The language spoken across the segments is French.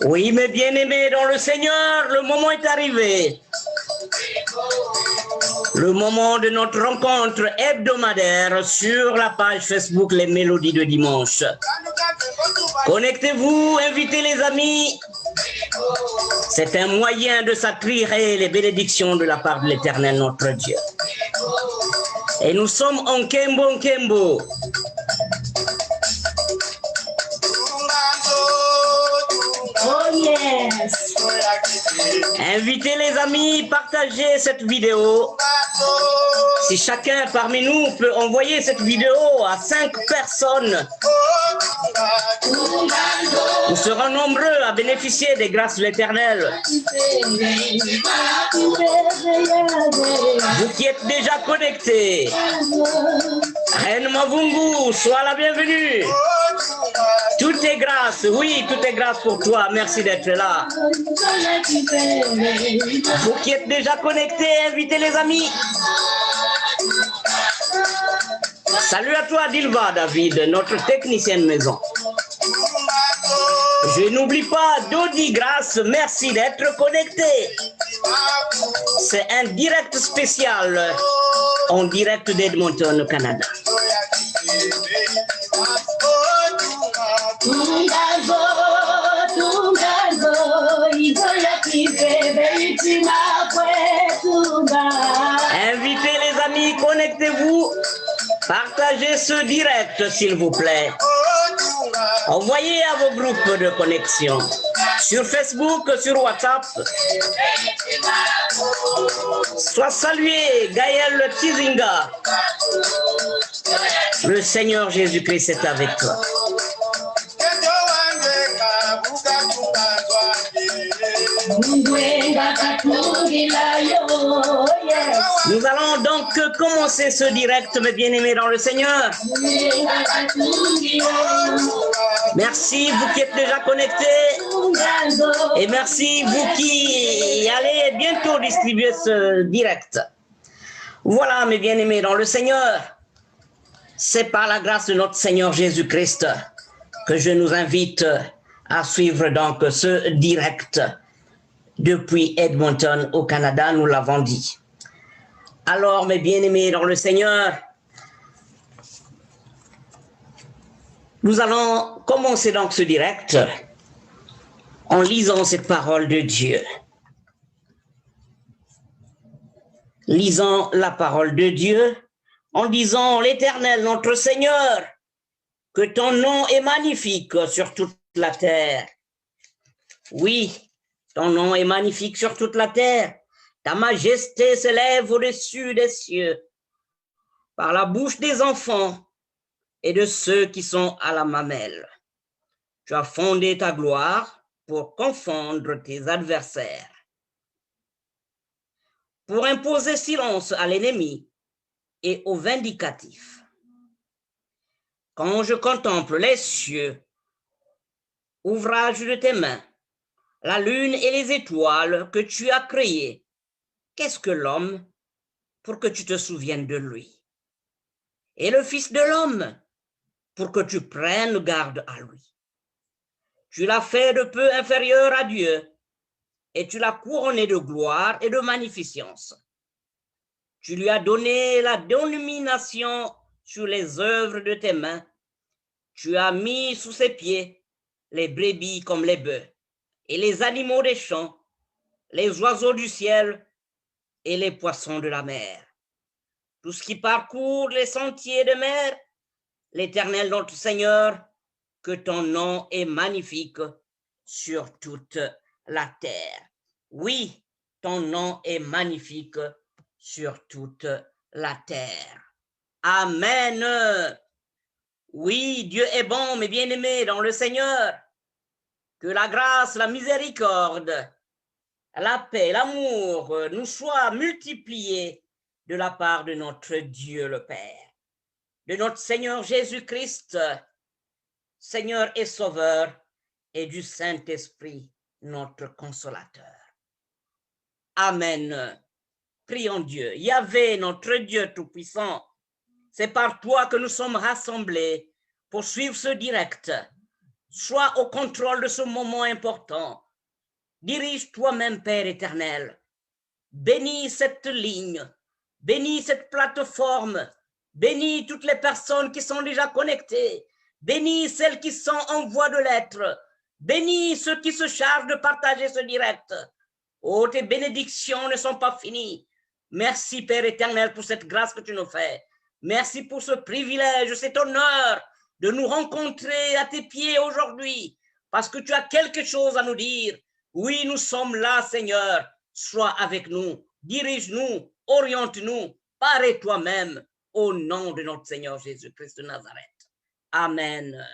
Oui, mes bien-aimés dans le Seigneur, le moment est arrivé. Le moment de notre rencontre hebdomadaire sur la page Facebook Les Mélodies de Dimanche. Connectez-vous, invitez les amis. C'est un moyen de s'attirer les bénédictions de la part de l'Éternel notre Dieu. Et nous sommes en Kembo Nkembo. Oh yes. Invitez les amis, partagez cette vidéo. Si chacun parmi nous peut envoyer cette vidéo à 5 personnes, nous serons nombreux à bénéficier des grâces de l'Éternel. Vous qui êtes déjà connectés, Reine Mavungu, sois la bienvenue. Tout est grâce, oui, tout est grâce pour toi. Merci d'être là. Vous qui êtes déjà connectés, invitez les amis. Salut à toi, Dilva David, notre technicienne maison. Je n'oublie pas Dodi Grâce, merci d'être connecté. C'est un direct spécial en direct d'Edmonton, au Canada. Invitez les amis, connectez-vous. Partagez ce direct, s'il vous plaît. Envoyez à vos groupes de connexion. Sur Facebook, sur WhatsApp. Sois salué, Gaël Tizinga. Le Seigneur Jésus-Christ est avec toi. Nous allons donc commencer ce direct, mes bien-aimés dans le Seigneur. Merci, vous qui êtes déjà connectés. Et merci, vous qui allez bientôt distribuer ce direct. Voilà, mes bien-aimés dans le Seigneur. C'est par la grâce de notre Seigneur Jésus-Christ que je nous invite à suivre donc ce direct depuis Edmonton au Canada, nous l'avons dit. Alors, mes bien-aimés dans le Seigneur, nous allons commencer donc ce direct en lisant cette parole de Dieu. Lisons la parole de Dieu en disant, l'Éternel, notre Seigneur, que ton nom est magnifique sur toute la terre. Oui, ton nom est magnifique sur toute la terre. Ta majesté s'élève au-dessus des cieux. Par la bouche des enfants et de ceux qui sont à la mamelle. Tu as fondé ta gloire pour confondre tes adversaires. Pour imposer silence à l'ennemi et au vindicatif. Quand je contemple les cieux, ouvrage de tes mains, la lune et les étoiles que tu as créées, qu'est-ce que l'homme pour que tu te souviennes de lui? Et le Fils de l'homme pour que tu prennes garde à lui. Tu l'as fait de peu inférieur à Dieu et tu l'as couronné de gloire et de magnificence. Tu lui as donné la domination sur les œuvres de tes mains. Tu as mis sous ses pieds les brebis comme les bœufs et les animaux des champs, les oiseaux du ciel et les poissons de la mer. Tout ce qui parcourt les sentiers de mer l'Éternel notre Seigneur, que ton nom est magnifique sur toute la terre. Oui, ton nom est magnifique sur toute la terre. Amen. Oui, Dieu est bon, mes bien-aimés dans le Seigneur. Que la grâce, la miséricorde, la paix, l'amour nous soient multipliés de la part de notre Dieu le Père, de notre Seigneur Jésus-Christ, Seigneur et Sauveur, et du Saint-Esprit, notre consolateur. Amen. Prions Dieu. Yahvé, notre Dieu tout-puissant, c'est par toi que nous sommes rassemblés pour suivre ce direct. Sois au contrôle de ce moment important. Dirige toi-même, Père éternel. Bénis cette ligne. Bénis cette plateforme. Bénis toutes les personnes qui sont déjà connectées. Bénis celles qui sont en voie de l'être. Bénis ceux qui se chargent de partager ce direct. Oh, tes bénédictions ne sont pas finies. Merci, Père éternel, pour cette grâce que tu nous fais. Merci pour ce privilège, cet honneur de nous rencontrer à tes pieds aujourd'hui, parce que tu as quelque chose à nous dire. Oui, nous sommes là, Seigneur. Sois avec nous, dirige-nous, oriente-nous, parais toi-même, au nom de notre Seigneur Jésus-Christ de Nazareth. Amen.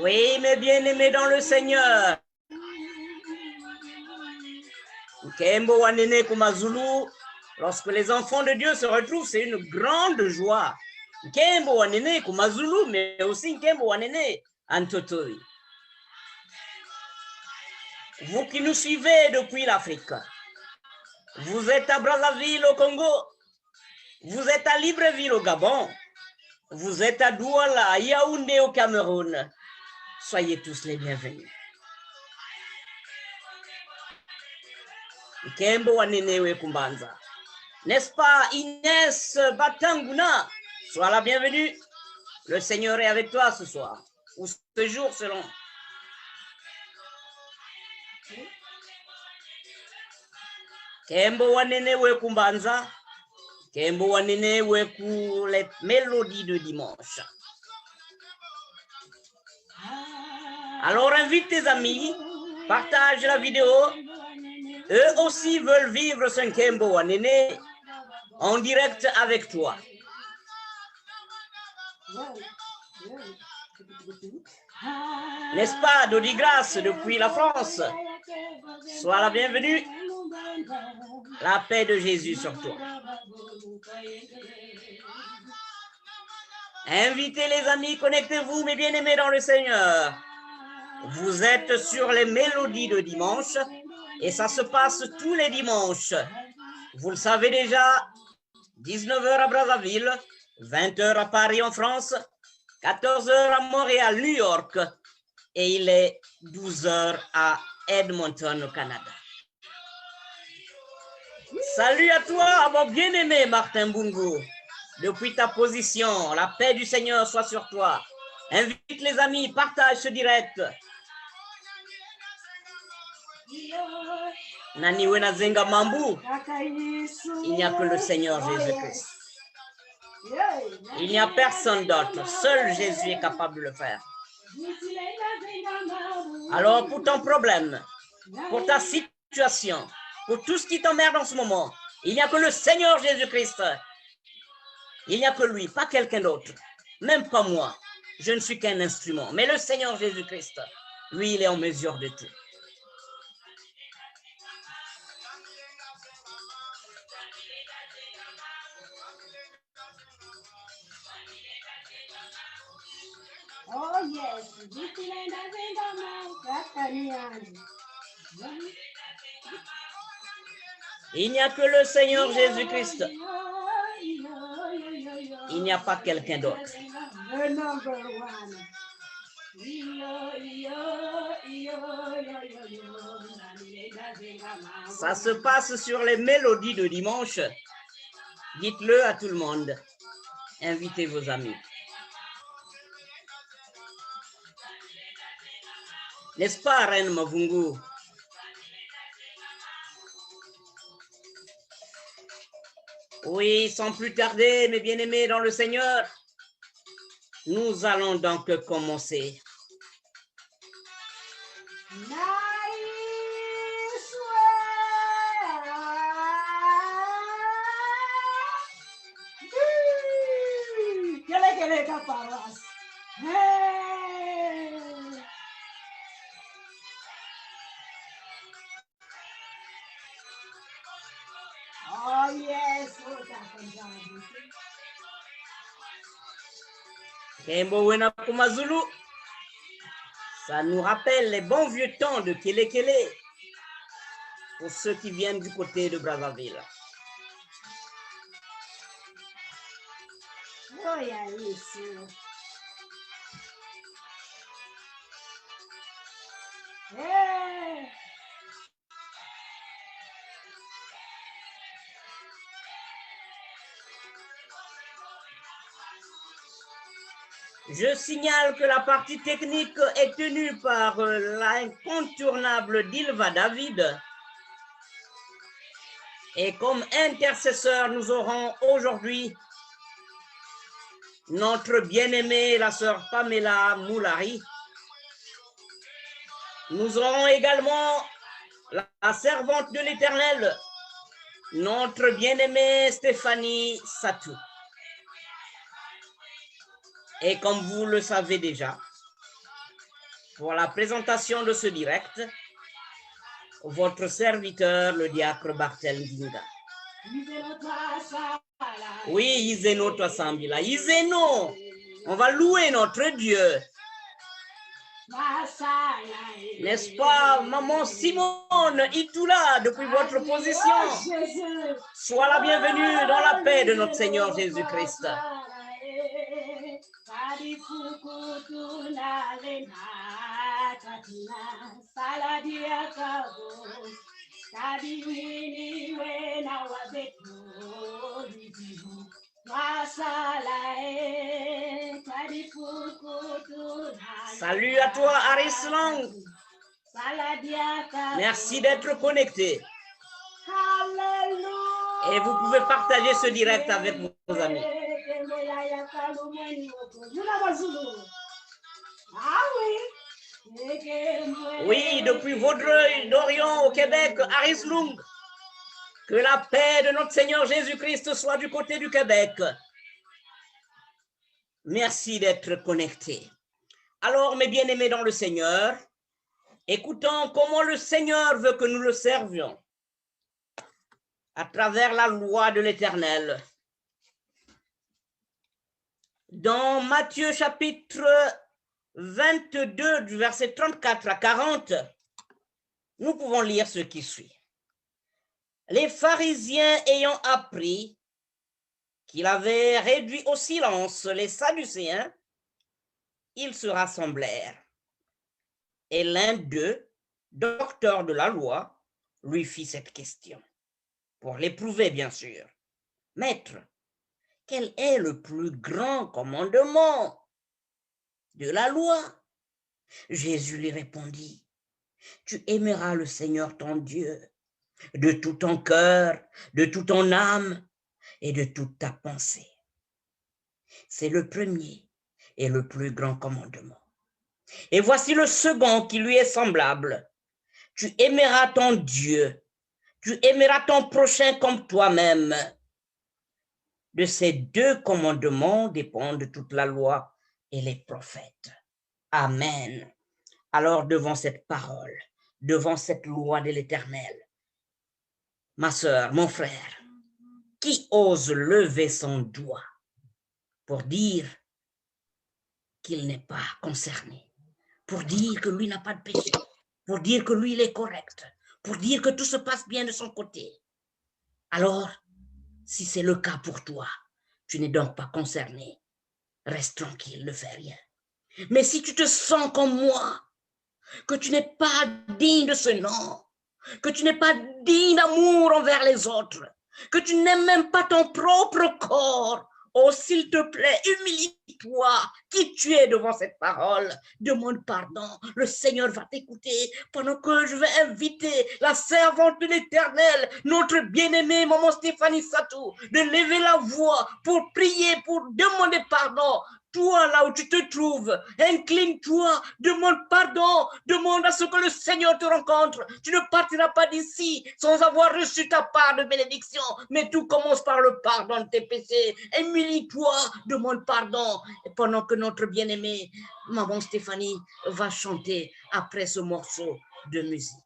Oui, mes bien-aimés dans le Seigneur. Kembo Wanene Kumazulu, lorsque les enfants de Dieu se retrouvent, c'est une grande joie. Kembo Wanene Kumazulu, mais aussi Kembo Wanene Antotoi. Vous qui nous suivez depuis l'Afrique, vous êtes à Brazzaville au Congo, vous êtes à Libreville au Gabon, vous êtes à Douala, à Yaoundé au Cameroun. Soyez tous les bienvenus. Kembo Wanenewe Kumbanza. N'est-ce pas, Inès Batanguna? Sois la bienvenue. Le Seigneur est avec toi ce soir, ou ce jour selon. Kembo Wanenewe Kumbanza. Kembo Wanenewe pour les mélodies de dimanche. Alors invite tes amis, partage la vidéo. Eux aussi veulent vivre ce Kembo Wanene en direct avec toi. N'est-ce pas, Dodi Grâce depuis la France? Sois la bienvenue. La paix de Jésus sur toi. Invitez les amis, connectez-vous, mes bien-aimés dans le Seigneur. Vous êtes sur les mélodies de dimanche et ça se passe tous les dimanches. Vous le savez déjà, 19h à Brazzaville, 20h à Paris en France, 14h à Montréal, New York et il est 12h à Edmonton au Canada. Salut à toi, mon bien-aimé Martin Bungu. Depuis ta position, la paix du Seigneur soit sur toi. Invite les amis, partage ce direct. Naniwena Zenga Mambu, il n'y a que le Seigneur Jésus-Christ. Il n'y a personne d'autre. Seul Jésus est capable de le faire. Alors, pour ton problème, pour ta situation, pour tout ce qui t'emmerde en ce moment, il n'y a que le Seigneur Jésus-Christ. Il n'y a que lui, pas quelqu'un d'autre. Même pas moi. Je ne suis qu'un instrument. Mais le Seigneur Jésus-Christ, lui, il est en mesure de tout. Oh yes, il n'y a que le Seigneur Jésus-Christ. Il n'y a pas quelqu'un d'autre. Ça se passe sur les mélodies de dimanche. Dites-le à tout le monde. Invitez vos amis. N'est-ce pas, Reine Mavungu? Oui, sans plus tarder, mes bien-aimés dans le Seigneur, nous allons donc commencer. Oh yes, Kembo Wena Kumazulu, ça nous rappelle les bons vieux temps de Kele Kele pour ceux qui viennent du côté de Brazzaville. oh yeah, yes. Hey. Je signale que la partie technique est tenue par l'incontournable Dilva David. Et comme intercesseur, nous aurons aujourd'hui notre bien-aimée, la sœur Pamela Moulari. Nous aurons également la servante de l'Éternel, notre bien-aimée Stéphanie Satou. Et comme vous le savez déjà, pour la présentation de ce direct, votre serviteur, le diacre Bartel Dinga. Oui, Iseno Toasambila. Iseno, on va louer notre Dieu. N'est-ce pas, maman Simone Itula, depuis votre position? Sois la bienvenue dans la paix de notre Seigneur Jésus-Christ. Salut à toi, Aris Long. Merci d'être connecté. Et vous pouvez partager ce direct avec vos amis. Oui, depuis Vaudreuil-Dorion au Québec, Aris Long. Que la paix de notre Seigneur Jésus-Christ soit du côté du Québec. Merci d'être connecté. Alors, mes bien-aimés dans le Seigneur, écoutons comment le Seigneur veut que nous le servions à travers la loi de l'Éternel. Dans Matthieu chapitre 22, du verset 34 à 40, nous pouvons lire ce qui suit. Les pharisiens ayant appris qu'il avait réduit au silence les Sadducéens, ils se rassemblèrent. Et l'un d'eux, docteur de la loi, lui fit cette question, pour l'éprouver bien sûr. Maître, quel est le plus grand commandement de la loi? Jésus lui répondit, tu aimeras le Seigneur ton Dieu de tout ton cœur, de toute ton âme et de toute ta pensée. C'est le premier et le plus grand commandement. Et voici le second qui lui est semblable. Tu aimeras ton Dieu, tu aimeras ton prochain comme toi-même. De ces deux commandements dépendent toute la loi et les prophètes. Amen. Alors devant cette parole, devant cette loi de l'Éternel, ma sœur, mon frère, qui ose lever son doigt pour dire qu'il n'est pas concerné, pour dire que lui n'a pas de péché, pour dire que lui il est correct, pour dire que tout se passe bien de son côté. Alors, si c'est le cas pour toi, tu n'es donc pas concerné. Reste tranquille, ne fais rien. Mais si tu te sens comme moi, que tu n'es pas digne de ce nom, que tu n'es pas digne d'amour envers les autres, que tu n'aimes même pas ton propre corps, oh s'il te plaît, humilie-toi, si tu es devant cette parole, demande pardon. Le Seigneur va t'écouter pendant que je vais inviter la servante de l'Éternel, notre bien-aimée maman Stéphanie Satou, de lever la voix pour prier, pour demander pardon. Toi, là où tu te trouves, incline-toi, demande pardon, demande à ce que le Seigneur te rencontre. Tu ne partiras pas d'ici sans avoir reçu ta part de bénédiction, mais tout commence par le pardon de tes péchés. Humilie-toi, demande pardon, et pendant que notre bien-aimée, maman Stéphanie, va chanter après ce morceau de musique.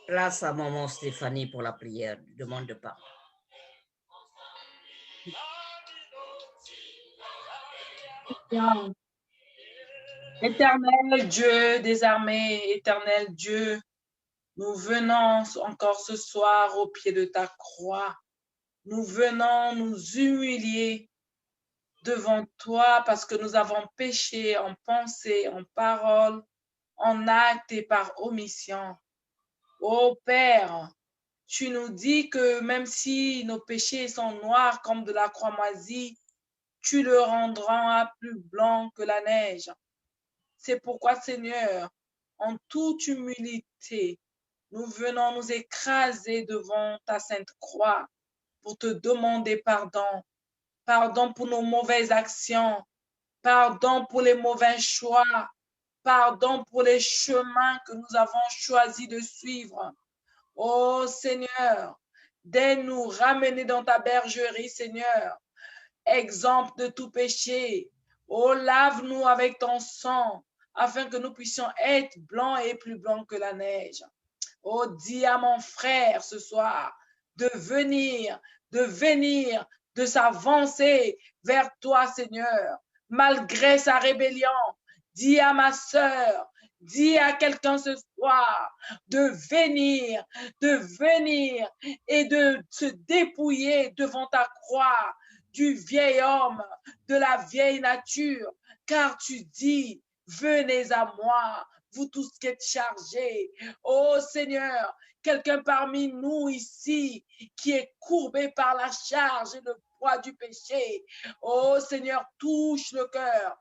Place à maman Stéphanie pour la prière, demande de pardon. Éternel Dieu des armées, éternel Dieu, nous venons encore ce soir au pied de ta croix. Nous venons nous humilier devant toi parce que nous avons péché en pensée, en parole, en acte et par omission. Ô Père, tu nous dis que même si nos péchés sont noirs comme de la croix moisie, tu le rendras plus blanc que la neige. C'est pourquoi, Seigneur, en toute humilité, nous venons nous écraser devant ta sainte croix pour te demander pardon. Pardon pour nos mauvaises actions. Pardon pour les mauvais choix. Pardon pour les chemins que nous avons choisi de suivre. Oh Seigneur, dès nous ramener dans ta bergerie, Seigneur, exemple de tout péché. Oh, lave-nous avec ton sang, afin que nous puissions être blancs et plus blancs que la neige. Oh, dis à mon frère ce soir de venir, de s'avancer vers toi, Seigneur, malgré sa rébellion. Dis à ma sœur, dis à quelqu'un ce soir de venir et de se dépouiller devant ta croix du vieil homme, de la vieille nature, car tu dis, venez à moi, vous tous qui êtes chargés. Oh Seigneur, quelqu'un parmi nous ici qui est courbé par la charge et le poids du péché. Oh Seigneur, touche le cœur,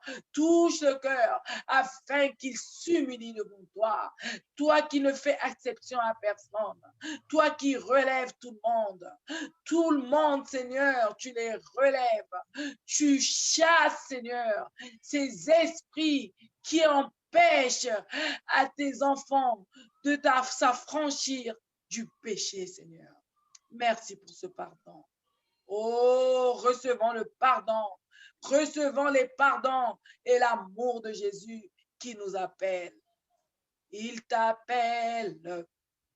afin qu'il s'humilie devant toi. Toi qui ne fais exception à personne, toi qui relèves tout le monde, Seigneur, tu les relèves. Tu chasses, Seigneur, ces esprits qui empêchent à tes enfants de s'affranchir du péché, Seigneur. Merci pour ce pardon. Oh, recevons le pardon, recevons les pardons et l'amour de Jésus qui nous appelle. Il t'appelle,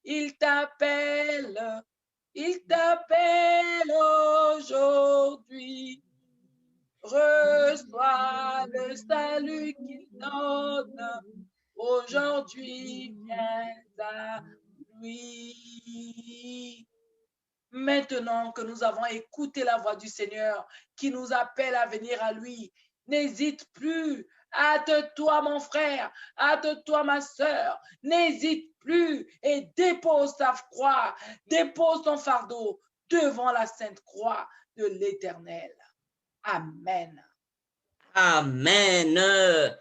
il t'appelle, il t'appelle aujourd'hui. Reçois le salut qu'il donne. Aujourd'hui, viens à lui. Maintenant que nous avons écouté la voix du Seigneur qui nous appelle à venir à lui, n'hésite plus. Hâte-toi, mon frère, hâte-toi, ma sœur, n'hésite plus et dépose ta croix, dépose ton fardeau devant la sainte croix de l'Éternel. Amen. Amen.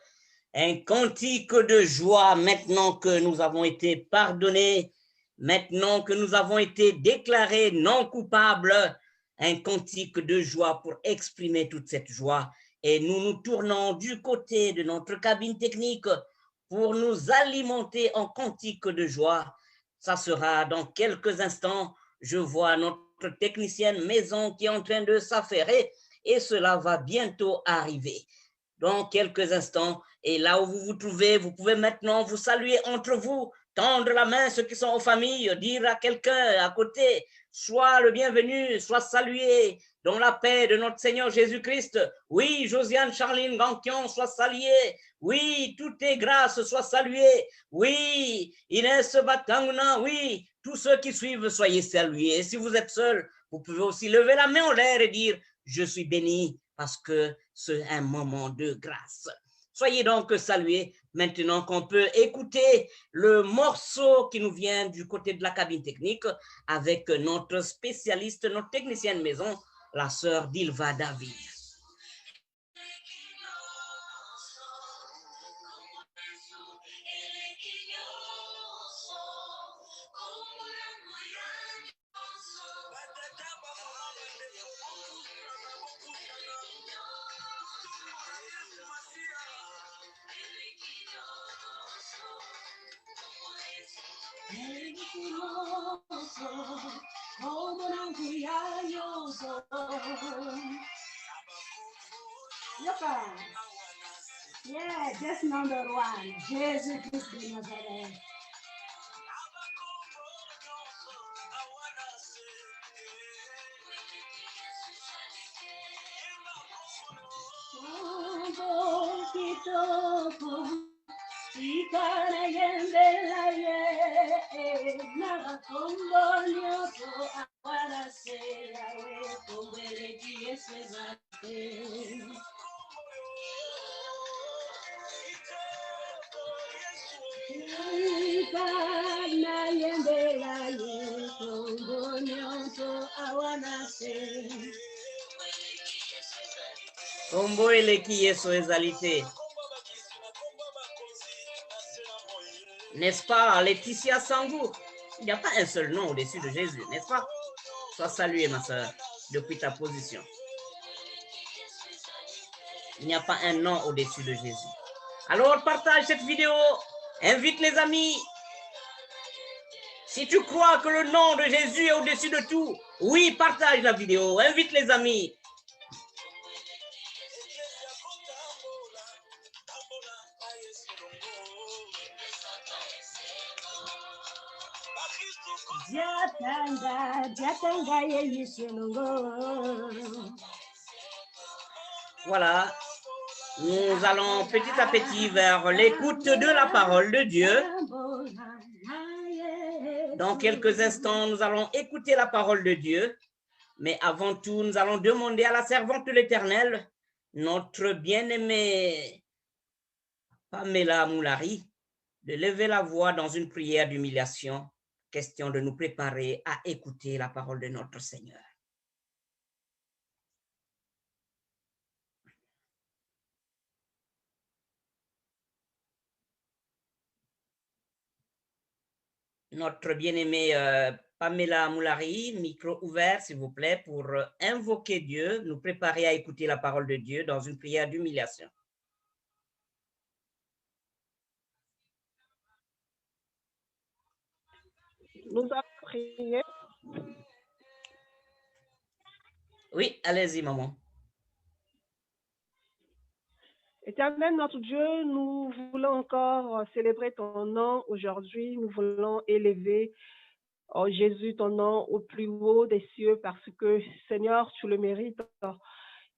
un cantique de joie maintenant que nous avons été pardonnés, maintenant que nous avons été déclarés non coupables, un cantique de joie pour exprimer toute cette joie. Et nous nous tournons du côté de notre cabine technique pour nous alimenter en cantique de joie. Ça sera dans quelques instants. Je vois notre technicienne maison qui est en train de s'affairer et cela va bientôt arriver. Dans quelques instants, et là où vous vous trouvez, vous pouvez maintenant vous saluer entre vous, tendre la main ceux qui sont en famille, dire à quelqu'un à côté, sois le bienvenu, sois salué dans la paix de notre Seigneur Jésus-Christ. Oui, Josiane Charline Ganquion, sois salué. Oui, toutes tes grâces soient saluées. Oui, Inès Batanguna, oui, tous ceux qui suivent, soyez salués. Et si vous êtes seul, vous pouvez aussi lever la main en l'air et dire, je suis béni parce que c'est un moment de grâce. Soyez donc salués maintenant qu'on peut écouter le morceau qui nous vient du côté de la cabine technique avec notre spécialiste, notre technicienne maison, la sœur Dilva David. Yeah, that's number one. Jesus Christ de Nazareth. Kombo eleki Yesu ezalité. N'est-ce pas, Laetitia Sangou? Il n'y a pas un seul nom au-dessus de Jésus, n'est-ce pas? Sois saluée, ma soeur, depuis ta position. Il n'y a pas un nom au-dessus de Jésus. Alors, partage cette vidéo. Invite les amis. Si tu crois que le nom de Jésus est au-dessus de tout, oui, partage la vidéo. Invite les amis. Voilà, nous allons petit à petit vers l'écoute de la parole de Dieu. Dans quelques instants, nous allons écouter la parole de Dieu. Mais avant tout, nous allons demander à la servante de l'Éternel, notre bien-aimée Pamela Moulari, de lever la voix dans une prière d'humiliation, question de nous préparer à écouter la parole de notre Seigneur. Notre bien-aimée Pamela Moulari, micro ouvert, s'il vous plaît, pour invoquer Dieu, nous préparer à écouter la parole de Dieu dans une prière d'humiliation. Nous allons prier. Oui, allez-y, maman. Éternel, notre Dieu, nous voulons encore célébrer ton nom aujourd'hui. Nous voulons élever, oh Jésus, ton nom au plus haut des cieux parce que, Seigneur, tu le mérites.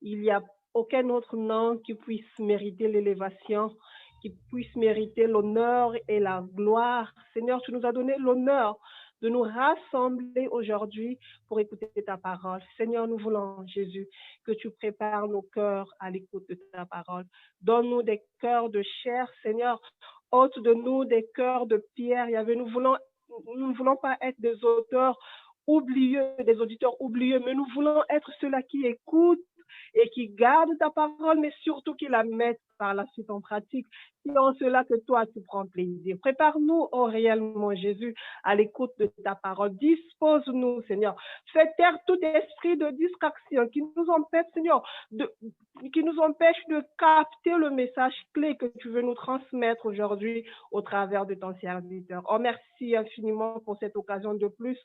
Il n'y a aucun autre nom qui puisse mériter l'élévation, qui puisse mériter l'honneur et la gloire. Seigneur, tu nous as donné l'honneur de nous rassembler aujourd'hui pour écouter ta parole. Seigneur, nous voulons, Jésus, que tu prépares nos cœurs à l'écoute de ta parole. Donne-nous des cœurs de chair, Seigneur. Ôte de nous des cœurs de pierre. Nous ne voulons pas être des auteurs oublieux, des auditeurs oublieux, mais nous voulons être ceux-là qui écoutent et qui gardent ta parole, mais surtout qui la mettent par la suite en pratique. C'est en cela que toi, tu prends plaisir. Prépare-nous, oh réellement, Jésus, à l'écoute de ta parole. Dispose-nous, Seigneur. Fais taire tout esprit de distraction qui nous empêche, Seigneur, qui nous empêche de capter le message clé que tu veux nous transmettre aujourd'hui au travers de ton serviteur. Oh, merci infiniment pour cette occasion de plus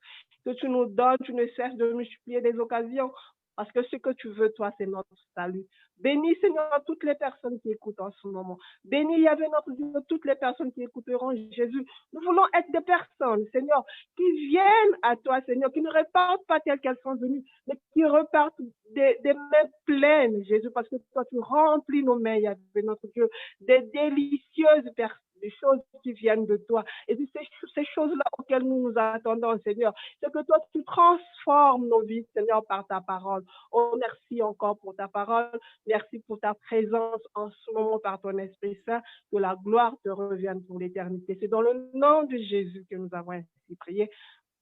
que tu nous donnes. Tu ne cesses de multiplier des occasions parce que ce que tu veux, toi, c'est notre salut. Bénis, Seigneur, toutes les personnes qui écoutent en ce moment. Bénis, Yahvé, notre Dieu, toutes les personnes qui écouteront Jésus. Nous voulons être des personnes, Seigneur, qui viennent à toi, Seigneur, qui ne repartent pas telles qu'elles sont venues, mais qui repartent des mains pleines, Jésus, parce que toi, tu remplis nos mains, Yahvé, notre Dieu, des délicieuses personnes, des choses qui viennent de toi. Et c'est ces choses-là auxquelles nous nous attendons, Seigneur. C'est que toi, tu transformes nos vies, Seigneur, par ta parole. Oh, merci encore pour ta parole. Merci pour ta présence en ce moment par ton Esprit Saint. Que la gloire te revienne pour l'éternité. C'est dans le nom de Jésus que nous avons ainsi prié.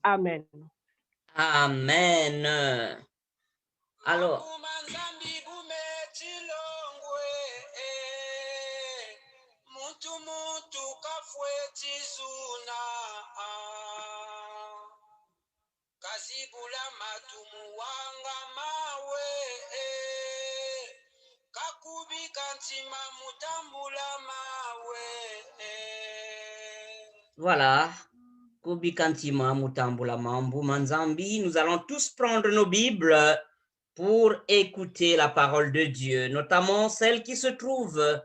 Amen. Amen. Alors, voilà. Kubikantima Mutambula Mambu Manzambi. Nous allons tous prendre nos Bibles pour écouter la parole de Dieu, notamment celle qui se trouve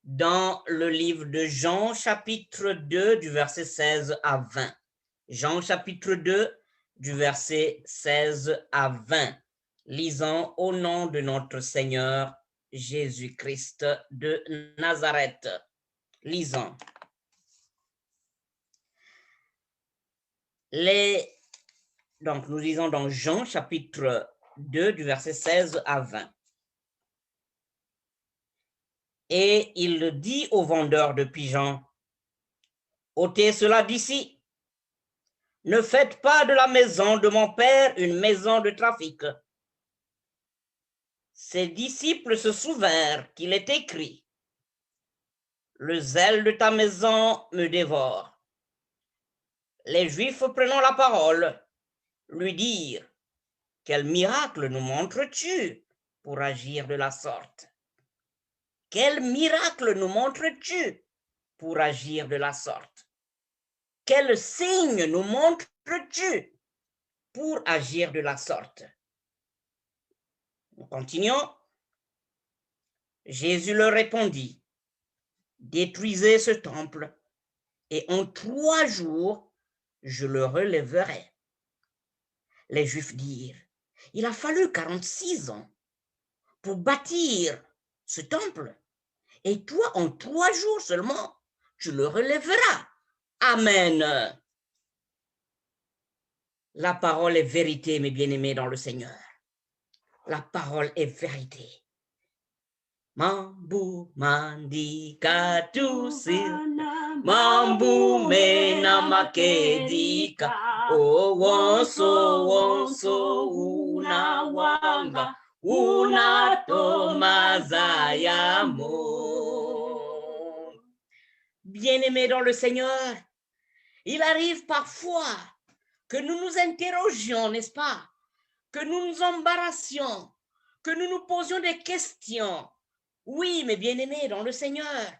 dans le livre de Jean, chapitre 2, du verset 16 à 20. Jean, chapitre 2, du verset 16 à 20. Lisons au nom de notre Seigneur Jésus-Christ de Nazareth. Lisons. Donc, nous lisons dans Jean, chapitre 2, du verset 16 à 20. Et il dit au vendeur de pigeons, « ôtez cela d'ici. Ne faites pas de la maison de mon père une maison de trafic. » Ses disciples se souvinrent qu'il est écrit, « Le zèle de ta maison me dévore. » Les Juifs prenant la parole, lui dirent, « Quel miracle nous montres-tu pour agir de la sorte? Quel miracle nous montres-tu pour agir de la sorte? Quel signe nous montres-tu pour agir de la sorte? » Nous continuons. Jésus leur répondit, « Détruisez ce temple, et en 3 jours, je le relèverai. » Les Juifs dirent, « Il a fallu 46 ans pour bâtir ce temple, et toi, en 3 jours seulement, tu le relèveras. » Amen. La parole est vérité, mes bien-aimés dans le Seigneur. La parole est vérité. Mambu mandi katusil, mambu mena makedika, o wonso una wanga, una tomaza yamo. Bien-aimés dans le Seigneur, il arrive parfois que nous nous interrogions, n'est-ce pas? Que nous nous embarrassions, que nous nous posions des questions. Oui, mes bien-aimés dans le Seigneur,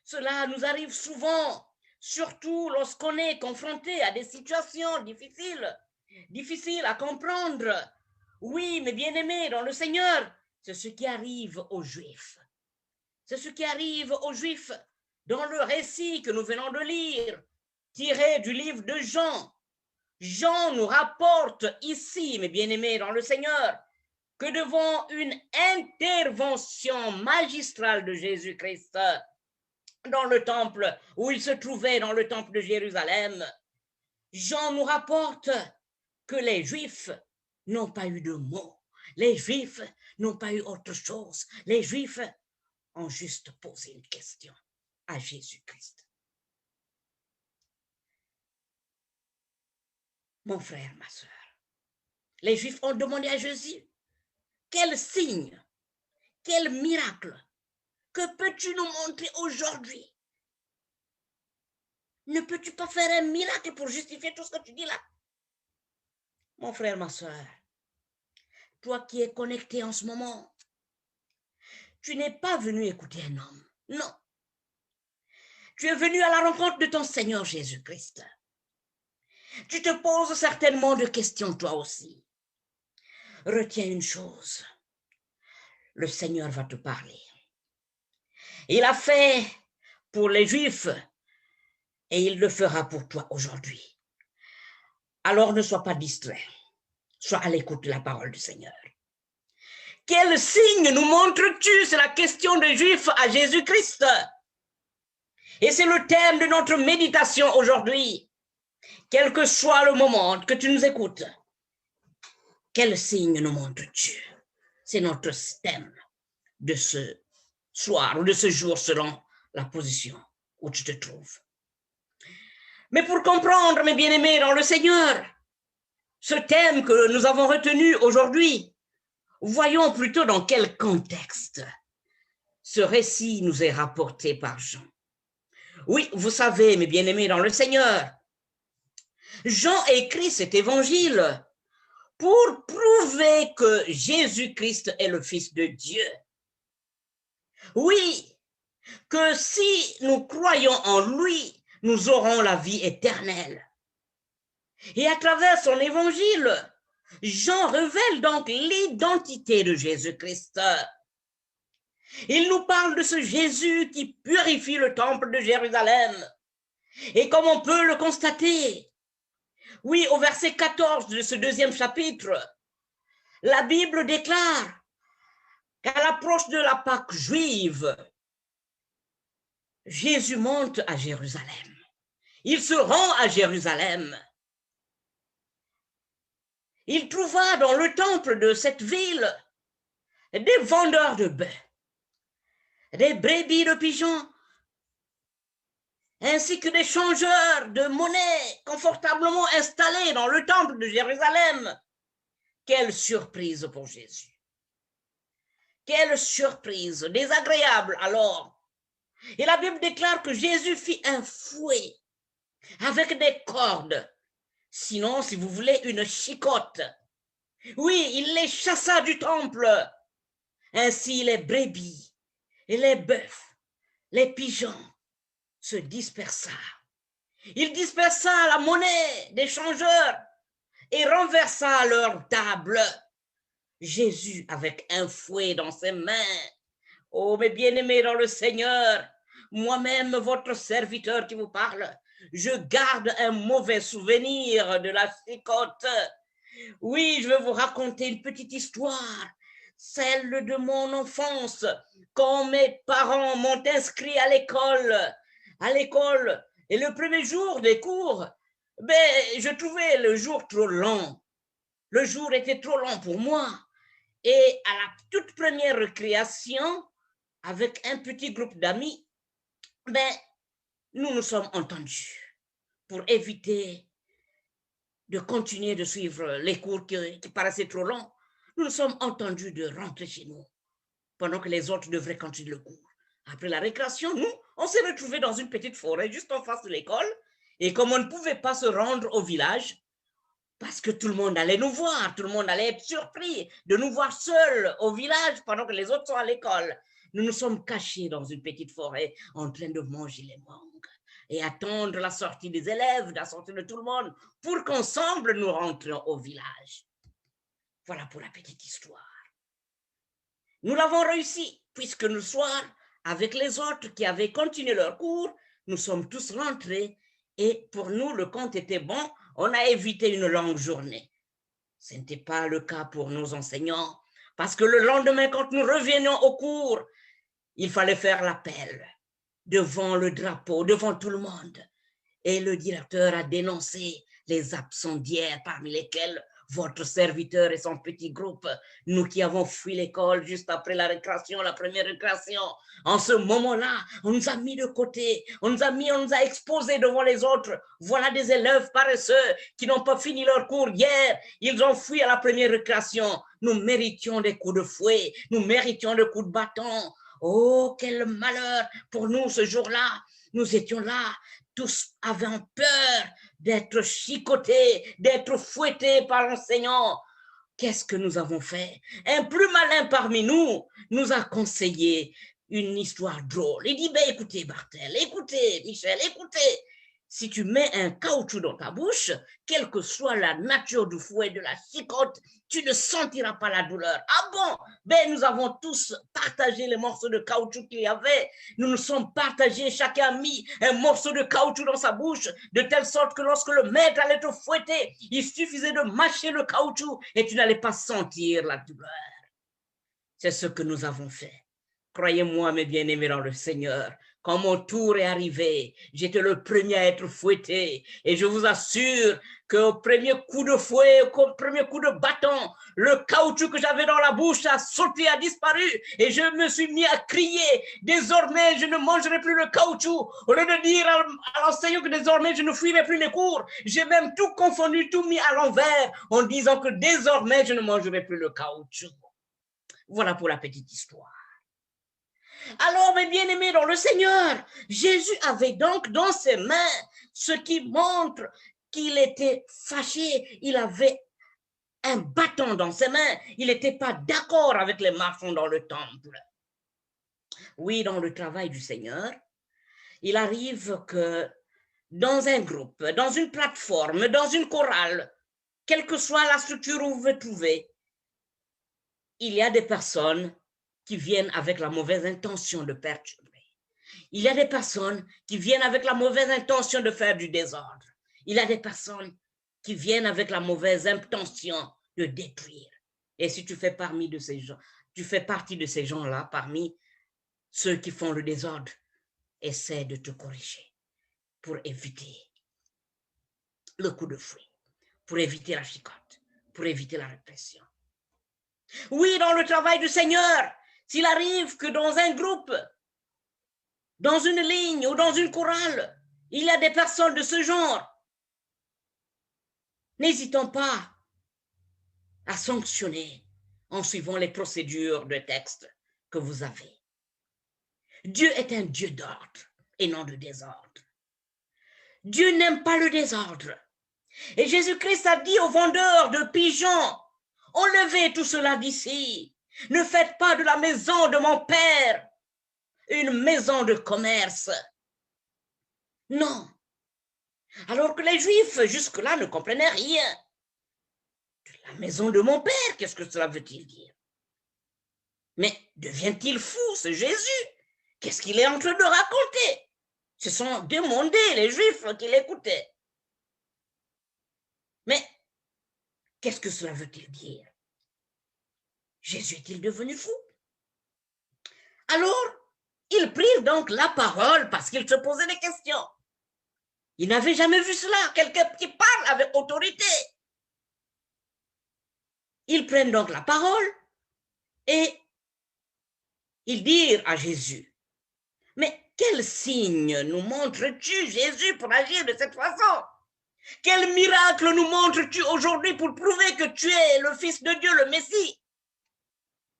cela nous arrive souvent, surtout lorsqu'on est confronté à des situations difficiles à comprendre. Oui, mes bien-aimés dans le Seigneur, c'est ce qui arrive aux Juifs. C'est ce qui arrive aux Juifs dans le récit que nous venons de lire, tiré du livre de Jean. Jean nous rapporte ici, mes bien-aimés dans le Seigneur, que devant une intervention magistrale de Jésus-Christ dans le temple, où il se trouvait dans le temple de Jérusalem, Jean nous rapporte que les Juifs n'ont pas eu de mots. Les Juifs n'ont pas eu autre chose. Les Juifs ont juste posé une question à Jésus-Christ. Mon frère, ma soeur, les Juifs ont demandé à Jésus, quel signe, quel miracle, que peux-tu nous montrer aujourd'hui? Ne peux-tu pas faire un miracle pour justifier tout ce que tu dis là? Mon frère, ma soeur, toi qui es connecté en ce moment, tu n'es pas venu écouter un homme, non. Tu es venu à la rencontre de ton Seigneur Jésus-Christ. Tu te poses certainement de questions toi aussi. Retiens une chose, le Seigneur va te parler. Il a fait pour les Juifs et il le fera pour toi aujourd'hui. Alors ne sois pas distrait, sois à l'écoute de la parole du Seigneur. Quel signe nous montres-tu? C'est la question des Juifs à Jésus-Christ. Et c'est le thème de notre méditation aujourd'hui. Quel que soit le moment que tu nous écoutes, quel signe nous montres-tu? C'est notre thème de ce soir ou de ce jour selon la position où tu te trouves. Mais pour comprendre, mes bien-aimés dans le Seigneur, ce thème que nous avons retenu aujourd'hui, voyons plutôt dans quel contexte ce récit nous est rapporté par Jean. Oui, vous savez, mes bien-aimés dans le Seigneur, Jean écrit cet évangile pour prouver que Jésus-Christ est le Fils de Dieu. Oui, que si nous croyons en lui, nous aurons la vie éternelle. Et à travers son évangile, Jean révèle donc l'identité de Jésus-Christ. Il nous parle de ce Jésus qui purifie le temple de Jérusalem. Et comme on peut le constater, oui, au verset 14 de ce deuxième chapitre, la Bible déclare qu'à l'approche de la Pâque juive, Jésus monte à Jérusalem. Il se rend à Jérusalem. Il trouva dans le temple de cette ville des vendeurs de bœufs, des brebis de pigeons, ainsi que des changeurs de monnaie confortablement installés dans le temple de Jérusalem. Quelle surprise pour Jésus! Quelle surprise désagréable alors! Et la Bible déclare que Jésus fit un fouet avec des cordes, sinon, si vous voulez, une chicotte. Oui, il les chassa du temple. Ainsi, les brebis et les bœufs, les pigeons se dispersèrent. Il dispersa la monnaie des changeurs et renversa leur table. Jésus, avec un fouet dans ses mains, oh, mes bien-aimés dans le Seigneur, moi-même, votre serviteur qui vous parle, je garde un mauvais souvenir de la chicotte. Oui, je vais vous raconter une petite histoire, celle de mon enfance, quand mes parents m'ont inscrit à l'école, et le premier jour des cours, je trouvais le jour trop long. Le jour était trop long pour moi. Et à la toute première récréation, avec un petit groupe d'amis, nous nous sommes entendus pour éviter de continuer de suivre les cours qui paraissaient trop longs. Nous nous sommes entendus de rentrer chez nous pendant que les autres devraient continuer le cours. Après la récréation, nous, on s'est retrouvés dans une petite forêt juste en face de l'école. Et comme on ne pouvait pas se rendre au village, parce que tout le monde allait nous voir, tout le monde allait être surpris de nous voir seuls au village pendant que les autres sont à l'école, nous nous sommes cachés dans une petite forêt en train de manger les mangues et attendre la sortie des élèves, la sortie de tout le monde, pour qu'ensemble nous rentrions au village. Voilà pour la petite histoire. Nous l'avons réussi, puisque le soir, avec les autres qui avaient continué leur cours, nous sommes tous rentrés et pour nous, le compte était bon, on a évité une longue journée. Ce n'était pas le cas pour nos enseignants, parce que le lendemain, quand nous revenions au cours, il fallait faire l'appel devant le drapeau, devant tout le monde. Et le directeur a dénoncé les absents d'hier, parmi lesquels votre serviteur et son petit groupe, nous qui avons fui l'école juste après la récréation, la première récréation, en ce moment-là, on nous a mis de côté, on nous a exposés devant les autres. Voilà des élèves paresseux qui n'ont pas fini leur cours hier, ils ont fui à la première récréation. Nous méritions des coups de fouet, nous méritions des coups de bâton. Oh, quel malheur pour nous ce jour-là. Nous étions là, tous avaient peur d'être chicotés, d'être fouettés par l'enseignant. Qu'est-ce que nous avons fait? Un plus malin parmi nous nous a conseillé une histoire drôle. Il dit, ben, écoutez Bartel, écoutez Michel, écoutez. Si tu mets un caoutchouc dans ta bouche, quelle que soit la nature du fouet, de la chicotte, tu ne sentiras pas la douleur. Ah bon? Ben, nous avons tous partagé les morceaux de caoutchouc qu'il y avait. Nous nous sommes partagés, chacun a mis un morceau de caoutchouc dans sa bouche, de telle sorte que lorsque le maître allait te fouetter, il suffisait de mâcher le caoutchouc et tu n'allais pas sentir la douleur. C'est ce que nous avons fait. Croyez-moi, mes bien-aimés dans le Seigneur, quand mon tour est arrivé, j'étais le premier à être fouetté. Et je vous assure qu'au premier coup de fouet, au premier coup de bâton, le caoutchouc que j'avais dans la bouche a sauté, a disparu. Et je me suis mis à crier, désormais je ne mangerai plus le caoutchouc. Au lieu de dire à l'enseignant que désormais je ne fuirai plus les cours, j'ai même tout confondu, tout mis à l'envers, en disant que désormais je ne mangerai plus le caoutchouc. Voilà pour la petite histoire. Alors, mes bien-aimés dans le Seigneur, Jésus avait donc dans ses mains ce qui montre qu'il était fâché. Il avait un bâton dans ses mains. Il n'était pas d'accord avec les marchands dans le temple. Oui, dans le travail du Seigneur, il arrive que dans un groupe, dans une plateforme, dans une chorale, quelle que soit la structure où vous vous trouvez, il y a des personnes qui viennent avec la mauvaise intention de perturber. Il y a des personnes qui viennent avec la mauvaise intention de faire du désordre. Il y a des personnes qui viennent avec la mauvaise intention de détruire. Et si tu fais partie de ces gens, tu fais partie de ces gens-là, parmi ceux qui font le désordre, essaie de te corriger pour éviter le coup de fouet, pour éviter la chicotte, pour éviter la répression. Oui, dans le travail du Seigneur, s'il arrive que dans un groupe, dans une ligne ou dans une chorale, il y a des personnes de ce genre, n'hésitons pas à sanctionner en suivant les procédures de texte que vous avez. Dieu est un Dieu d'ordre et non de désordre. Dieu n'aime pas le désordre. Et Jésus-Christ a dit aux vendeurs de pigeons, enlevez tout cela d'ici. Ne faites pas de la maison de mon Père une maison de commerce. Non. Alors que les Juifs, jusque-là, ne comprenaient rien. De la maison de mon Père, qu'est-ce que cela veut-il dire? Mais devient-il fou, ce Jésus? Qu'est-ce qu'il est en train de raconter? Ce sont démondés, les Juifs, qui l'écoutaient. Mais qu'est-ce que cela veut-il dire? Jésus est-il devenu fou? Alors, ils prirent donc la parole parce qu'ils se posaient des questions. Ils n'avaient jamais vu cela, quelqu'un qui parle avec autorité. Ils prennent donc la parole et ils dirent à Jésus, mais quel signe nous montres-tu, Jésus, pour agir de cette façon? Quel miracle nous montres-tu aujourd'hui pour prouver que tu es le Fils de Dieu, le Messie?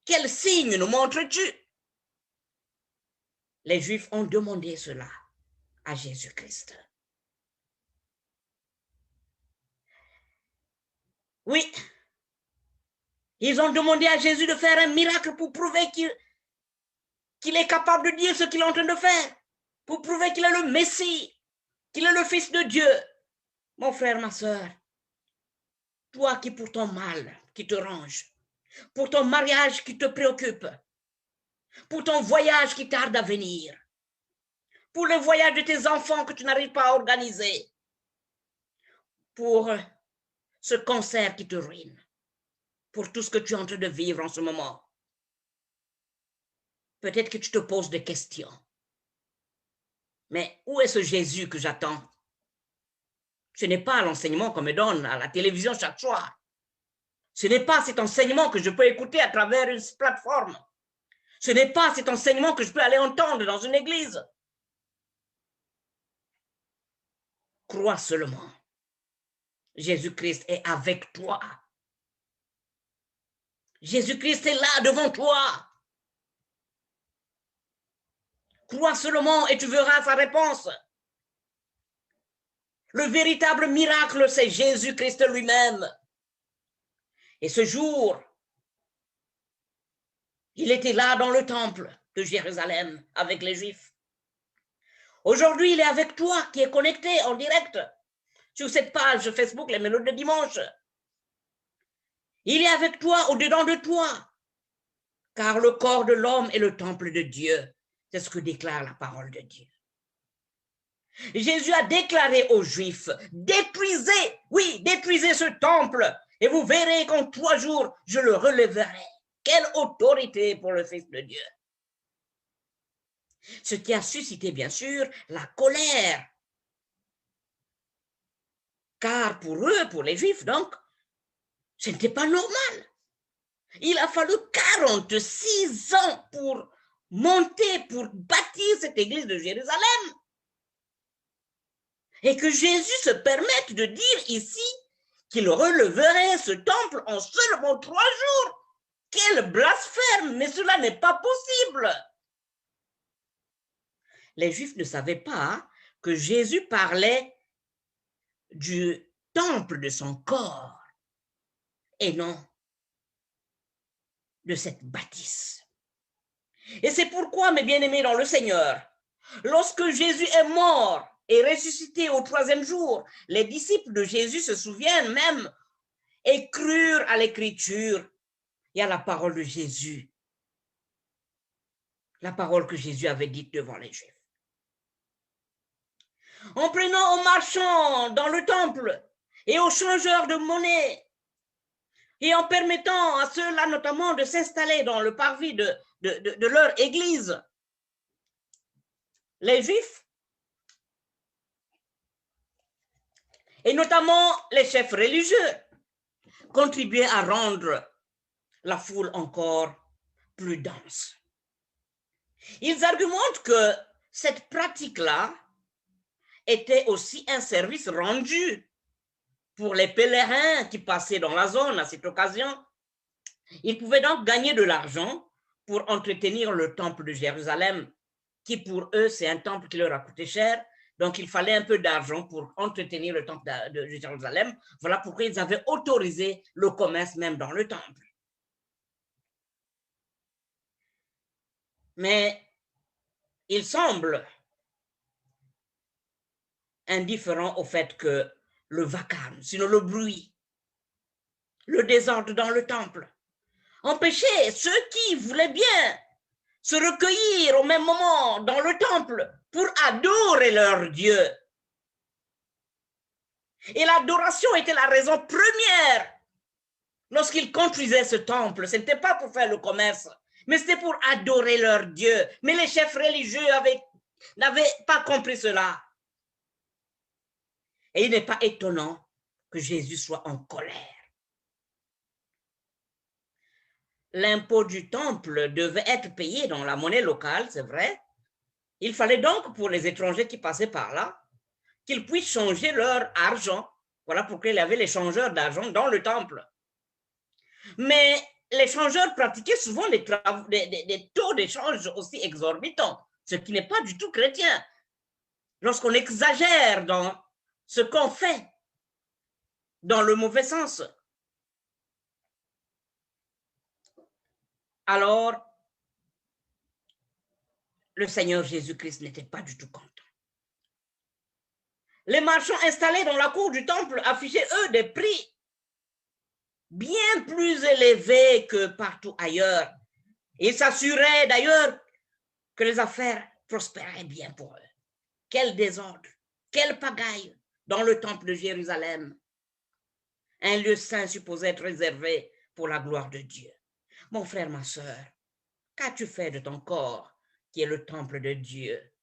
Quel signe nous montres-tu? Les Juifs ont demandé cela à Jésus-Christ. Oui, ils ont demandé à Jésus de faire un miracle pour prouver qu'il est capable de dire ce qu'il est en train de faire, pour prouver qu'il est le Messie, qu'il est le Fils de Dieu. Mon frère, ma soeur, toi qui pour ton mal, qui te range, pour ton mariage qui te préoccupe, pour ton voyage qui tarde à venir, pour le voyage de tes enfants que tu n'arrives pas à organiser, pour ce cancer qui te ruine, pour tout ce que tu es en train de vivre en ce moment. Peut-être que tu te poses des questions. Mais où est ce Jésus que j'attends? Ce n'est pas l'enseignement qu'on me donne à la télévision chaque soir. Ce n'est pas cet enseignement que je peux écouter à travers une plateforme. Ce n'est pas cet enseignement que je peux aller entendre dans une église. Crois seulement. Jésus-Christ est avec toi. Jésus-Christ est là devant toi. Crois seulement et tu verras sa réponse. Le véritable miracle, c'est Jésus-Christ lui-même. Et ce jour, il était là dans le temple de Jérusalem avec les Juifs. Aujourd'hui, il est avec toi qui est connecté en direct sur cette page Facebook, les Mélodies de dimanche. Il est avec toi, au-dedans de toi, car le corps de l'homme est le temple de Dieu. C'est ce que déclare la parole de Dieu. Jésus a déclaré aux Juifs, détruisez, oui, détruisez ce temple, et vous verrez qu'en 3 jours, je le relèverai. Quelle autorité pour le Fils de Dieu. Ce qui a suscité, bien sûr, la colère. Car pour eux, pour les Juifs, donc, ce n'était pas normal. Il a fallu 46 ans pour monter, pour bâtir cette église de Jérusalem. Et que Jésus se permette de dire ici qu'il releverait ce temple en seulement 3 jours. Quel blasphème, mais cela n'est pas possible. Les Juifs ne savaient pas que Jésus parlait du temple de son corps et non de cette bâtisse. Et c'est pourquoi, mes bien-aimés dans le Seigneur, lorsque Jésus est mort et ressuscité au 3e jour, les disciples de Jésus se souviennent même et crurent à l'Écriture et à la parole de Jésus, la parole que Jésus avait dite devant les Juifs. En prenant aux marchands dans le temple et aux changeurs de monnaie et en permettant à ceux-là notamment de s'installer dans le parvis de leur église, les Juifs et notamment les chefs religieux contribuaient à rendre la foule encore plus dense. Ils argumentent que cette pratique-là était aussi un service rendu pour les pèlerins qui passaient dans la zone à cette occasion. Ils pouvaient donc gagner de l'argent pour entretenir le temple de Jérusalem, qui pour eux, c'est un temple qui leur a coûté cher. Donc, il fallait un peu d'argent pour entretenir le temple de Jérusalem. Voilà pourquoi ils avaient autorisé le commerce même dans le temple. Mais il semble indifférent au fait que le vacarme, sinon le bruit, le désordre dans le temple, empêchait ceux qui voulaient bien se recueillir au même moment dans le temple pour adorer leur Dieu. Et l'adoration était la raison première lorsqu'ils construisaient ce temple. Ce n'était pas pour faire le commerce, mais c'était pour adorer leur Dieu. Mais les chefs religieux n'avaient pas compris cela. Et il n'est pas étonnant que Jésus soit en colère. L'impôt du temple devait être payé dans la monnaie locale, c'est vrai. Il fallait donc pour les étrangers qui passaient par là, qu'ils puissent changer leur argent. Voilà pourquoi il y avait les changeurs d'argent dans le temple. Mais les changeurs pratiquaient souvent des taux d'échange aussi exorbitants, ce qui n'est pas du tout chrétien. Lorsqu'on exagère dans ce qu'on fait, dans le mauvais sens, alors le Seigneur Jésus-Christ n'était pas du tout content. Les marchands installés dans la cour du temple affichaient, eux, des prix bien plus élevés que partout ailleurs. Ils s'assuraient d'ailleurs que les affaires prospéraient bien pour eux. Quel désordre, quelle pagaille dans le temple de Jérusalem. Un lieu saint supposé être réservé pour la gloire de Dieu. Mon frère, ma sœur, qu'as-tu fait de ton corps qui est le temple de Dieu?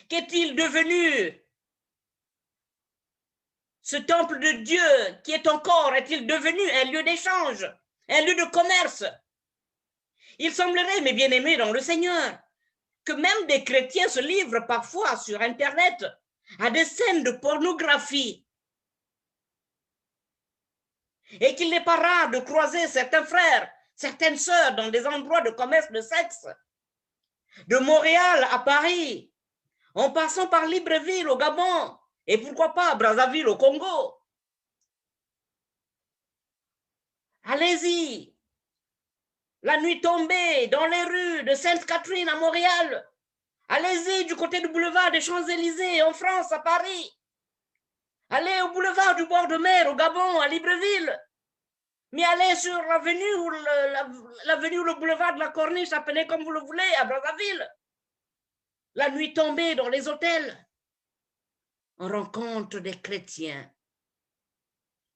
Qu'est-il devenu? Ce temple de Dieu qui est ton corps est-il devenu un lieu d'échange, un lieu de commerce? Il semblerait, mes bien-aimés dans le Seigneur, que même des chrétiens se livrent parfois sur Internet à des scènes de pornographie et qu'il n'est pas rare de croiser certains frères, certaines sœurs dans des endroits de commerce de sexe, de Montréal à Paris, en passant par Libreville au Gabon et pourquoi pas Brazzaville au Congo. Allez-y, la nuit tombée dans les rues de Sainte-Catherine à Montréal. Allez-y du côté du boulevard des Champs-Élysées en France, à Paris. Allez au boulevard du bord de mer au Gabon, à Libreville. Mais allez sur l'avenue ou le boulevard de la Corniche, appelez comme vous le voulez, à Brazzaville. La nuit tombée dans les hôtels. On rencontre des chrétiens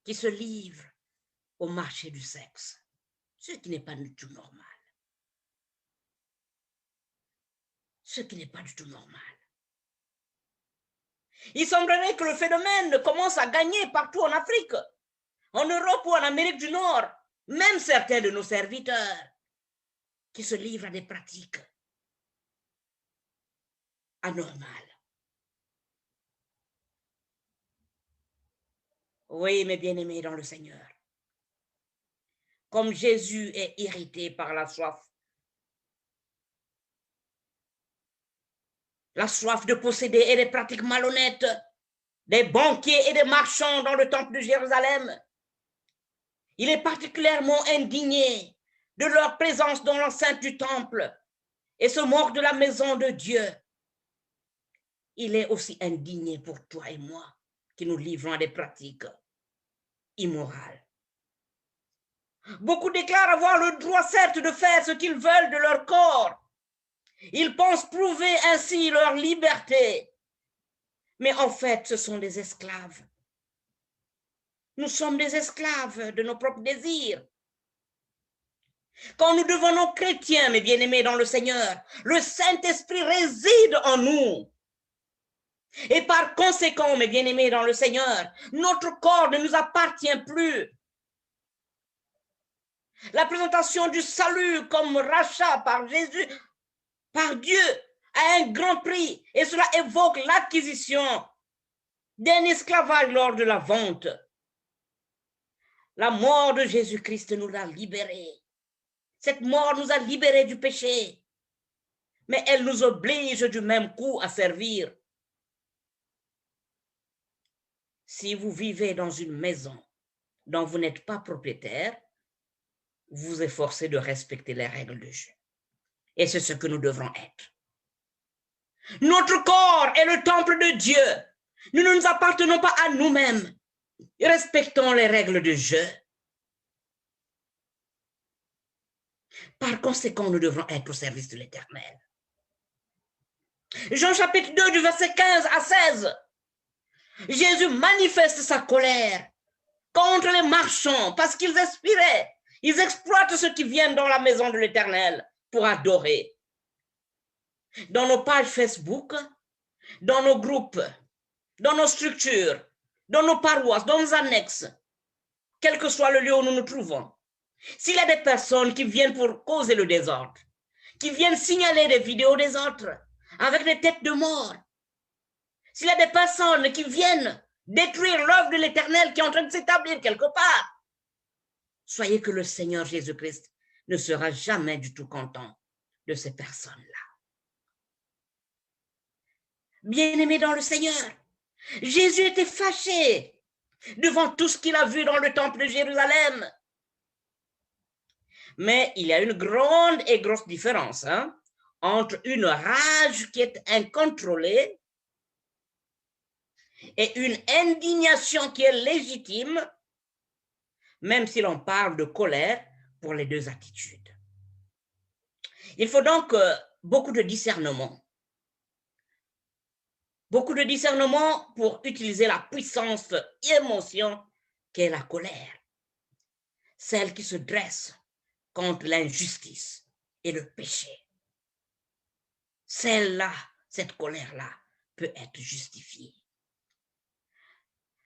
qui se livrent au marché du sexe, ce qui n'est pas du tout normal. Ce qui n'est pas du tout normal. Il semblerait que le phénomène commence à gagner partout en Afrique, en Europe ou en Amérique du Nord, même certains de nos serviteurs qui se livrent à des pratiques anormales. Oui, mes bien-aimés dans le Seigneur, comme Jésus est irrité par la soif de posséder et des pratiques malhonnêtes des banquiers et des marchands dans le temple de Jérusalem. Il est particulièrement indigné de leur présence dans l'enceinte du temple et se moque de la maison de Dieu. Il est aussi indigné pour toi et moi qui nous livrons à des pratiques immorales. Beaucoup déclarent avoir le droit, certes, de faire ce qu'ils veulent de leur corps. Ils pensent prouver ainsi leur liberté. Mais en fait, ce sont des esclaves. Nous sommes des esclaves de nos propres désirs. Quand nous devenons chrétiens, mes bien-aimés dans le Seigneur, le Saint-Esprit réside en nous. Et par conséquent, mes bien-aimés dans le Seigneur, notre corps ne nous appartient plus. La présentation du salut comme rachat par Jésus, par Dieu, a un grand prix et cela évoque l'acquisition d'un esclavage lors de la vente. La mort de Jésus-Christ nous a libérés. Cette mort nous a libérés du péché, mais elle nous oblige du même coup à servir. Si vous vivez dans une maison dont vous n'êtes pas propriétaire, vous vous efforcez de respecter les règles du jeu. Et c'est ce que nous devrons être. Notre corps est le temple de Dieu. Nous ne nous appartenons pas à nous-mêmes. Respectons les règles du jeu. Par conséquent, nous devrons être au service de l'Éternel. Jean chapitre 2 du verset 15 à 16. Jésus manifeste sa colère contre les marchands parce qu'ils aspiraient. Ils exploitent ceux qui viennent dans la maison de l'Éternel pour adorer. Dans nos pages Facebook, dans nos groupes, dans nos structures, dans nos paroisses, dans nos annexes, quel que soit le lieu où nous nous trouvons, s'il y a des personnes qui viennent pour causer le désordre, qui viennent signaler des vidéos des autres avec des têtes de mort, s'il y a des personnes qui viennent détruire l'œuvre de l'Éternel qui est en train de s'établir quelque part, soyez que le Seigneur Jésus-Christ ne sera jamais du tout content de ces personnes-là. Bien-aimés dans le Seigneur, Jésus était fâché devant tout ce qu'il a vu dans le temple de Jérusalem. Mais il y a une grande et grosse différence entre une rage qui est incontrôlée et une indignation qui est légitime, même si l'on parle de colère pour les deux attitudes. Il faut donc beaucoup de discernement. Beaucoup de discernement pour utiliser la puissance émotion qu'est la colère. Celle qui se dresse contre l'injustice et le péché. Celle-là, cette colère-là, peut être justifiée.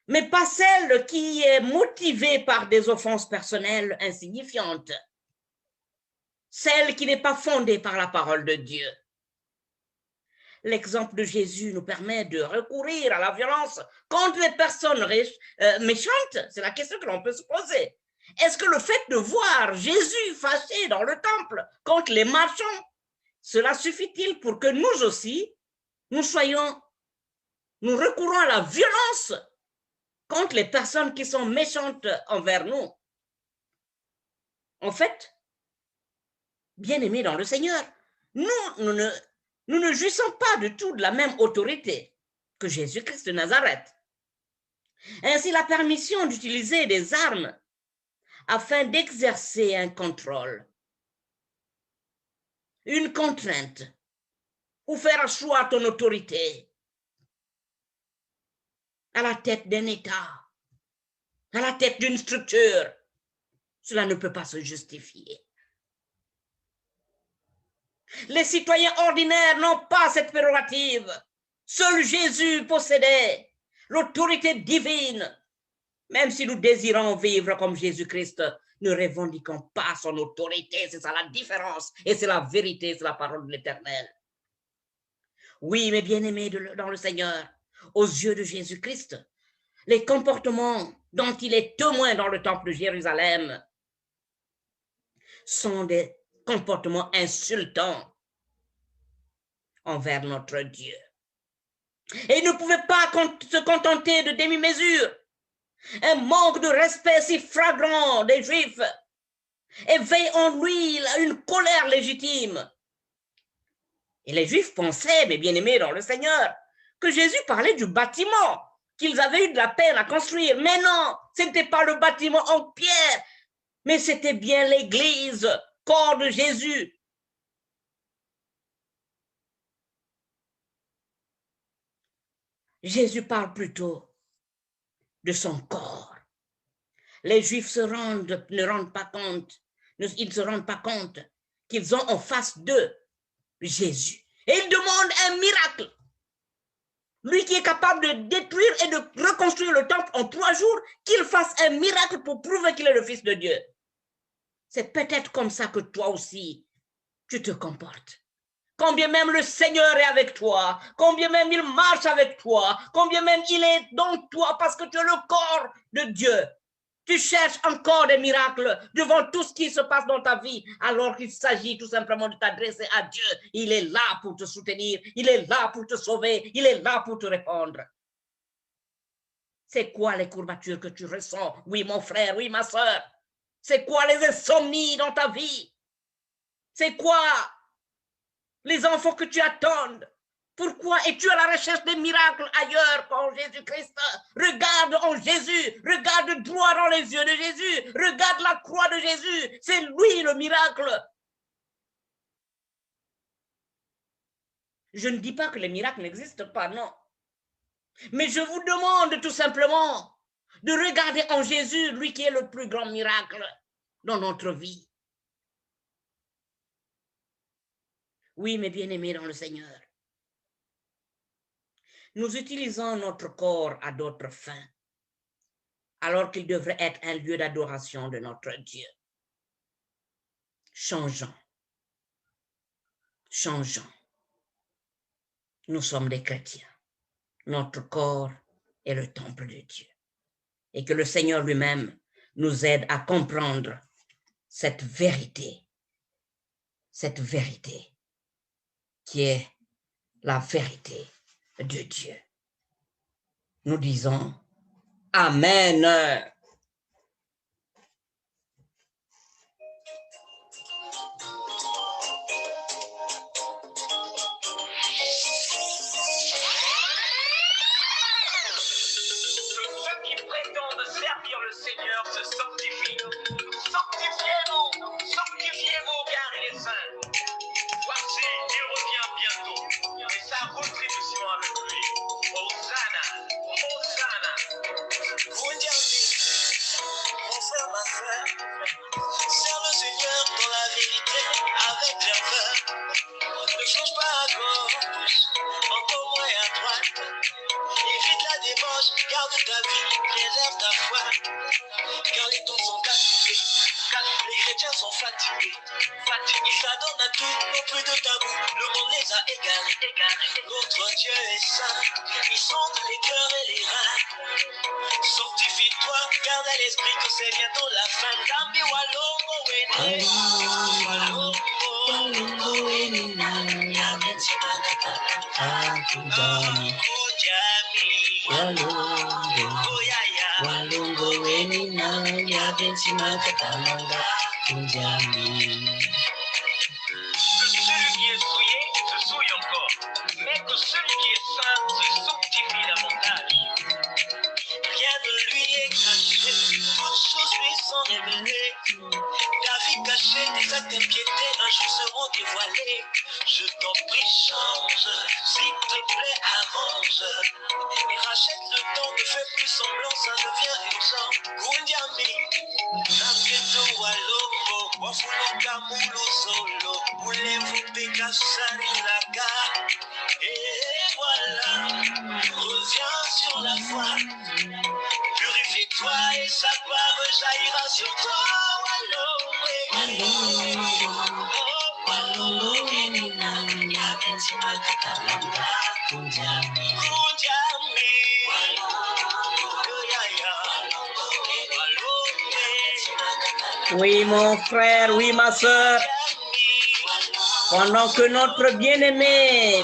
mais pas celle qui est motivée par des offenses personnelles insignifiantes, celle qui n'est pas fondée par la parole de Dieu. L'exemple de Jésus nous permet de recourir à la violence contre les personnes méchantes. C'est la question que l'on peut se poser. Est-ce que le fait de voir Jésus fâché dans le temple contre les marchands, cela suffit-il pour que nous aussi, nous recourons à la violence contre les personnes qui sont méchantes envers nous? En fait, bien-aimés dans le Seigneur, nous ne jouissons pas du tout de la même autorité que Jésus-Christ de Nazareth. Ainsi, la permission d'utiliser des armes afin d'exercer un contrôle, une contrainte, ou faire asseoir ton autorité à la tête d'un État, à la tête d'une structure, cela ne peut pas se justifier. Les citoyens ordinaires n'ont pas cette prérogative. Seul Jésus possédait l'autorité divine. Même si nous désirons vivre comme Jésus-Christ, ne revendiquons pas son autorité. C'est ça la différence. Et c'est la vérité, c'est la parole de l'Éternel. Oui, mes bien-aimés dans le Seigneur, aux yeux de Jésus-Christ, les comportements dont il est témoin dans le temple de Jérusalem sont des comportements insultants envers notre Dieu. Et il ne pouvait pas se contenter de demi-mesures. Un manque de respect si flagrant des Juifs éveille en lui une colère légitime. Et les Juifs pensaient, mes bien-aimés dans le Seigneur, que Jésus parlait du bâtiment qu'ils avaient eu de la peine à construire. Mais non, ce n'était pas le bâtiment en pierre, mais c'était bien l'Église, corps de Jésus. Jésus parle plutôt de son corps. Les Juifs ne se rendent pas compte qu'ils ont en face d'eux Jésus. Et ils demandent un miracle. Lui qui est capable de détruire et de reconstruire le temple en 3 jours, qu'il fasse un miracle pour prouver qu'il est le Fils de Dieu. C'est peut-être comme ça que toi aussi, tu te comportes. Combien même le Seigneur est avec toi, combien même il marche avec toi, combien même il est dans toi parce que tu es le corps de Dieu. Tu cherches encore des miracles devant tout ce qui se passe dans ta vie, alors qu'il s'agit tout simplement de t'adresser à Dieu. Il est là pour te soutenir, il est là pour te sauver, il est là pour te répondre. C'est quoi les courbatures que tu ressens? Oui, mon frère, oui, ma soeur. C'est quoi les insomnies dans ta vie? C'est quoi les enfants que tu attends? Pourquoi es-tu à la recherche des miracles ailleurs qu'en Jésus-Christ? Regarde en Jésus, regarde droit dans les yeux de Jésus, regarde la croix de Jésus, c'est lui le miracle. Je ne dis pas que les miracles n'existent pas, non. Mais je vous demande tout simplement de regarder en Jésus, lui qui est le plus grand miracle dans notre vie. Oui, mes bien-aimés dans le Seigneur, nous utilisons notre corps à d'autres fins, alors qu'il devrait être un lieu d'adoration de notre Dieu. Changeons. Changeons. Nous sommes des chrétiens. Notre corps est le temple de Dieu. Et que le Seigneur lui-même nous aide à comprendre cette vérité qui est la vérité de Dieu. Nous disons Amen. garde ta vie, préserve ta foi. Car les temps sont calculés, les chrétiens sont fatigués. Ils s'adonnent à tout, n'ont plus de tabou. Le monde les a égarés. Notre Dieu est saint, ils sondent les cœurs et les reins. Sanctifie-toi, garde à l'esprit que c'est bientôt la fin. Dambi walongo wene, walongo wene na yametima kujami, walongo wene na yametima kujami. Que celui qui est souillé se souille encore, mais que celui qui est saint se sanctifie davantage. Rien ne lui est caché, toutes choses lui sont révélées. Ta vie cachée, des actes impiétés, un jour seront dévoilés. Je t'en prie, change, s'il te plaît, arrange. Et rachète le temps, ne fais plus semblant, ça devient urgent. Kundiami, Naketo Walongo, Wafuloka Mulu Solo, voulez-vous Pekasari Laga? Et voilà, reviens sur la voie. Purifie-toi et sa gloire jaillira sur toi. Oui, mon frère, oui, ma soeur. Pendant que notre bien-aimée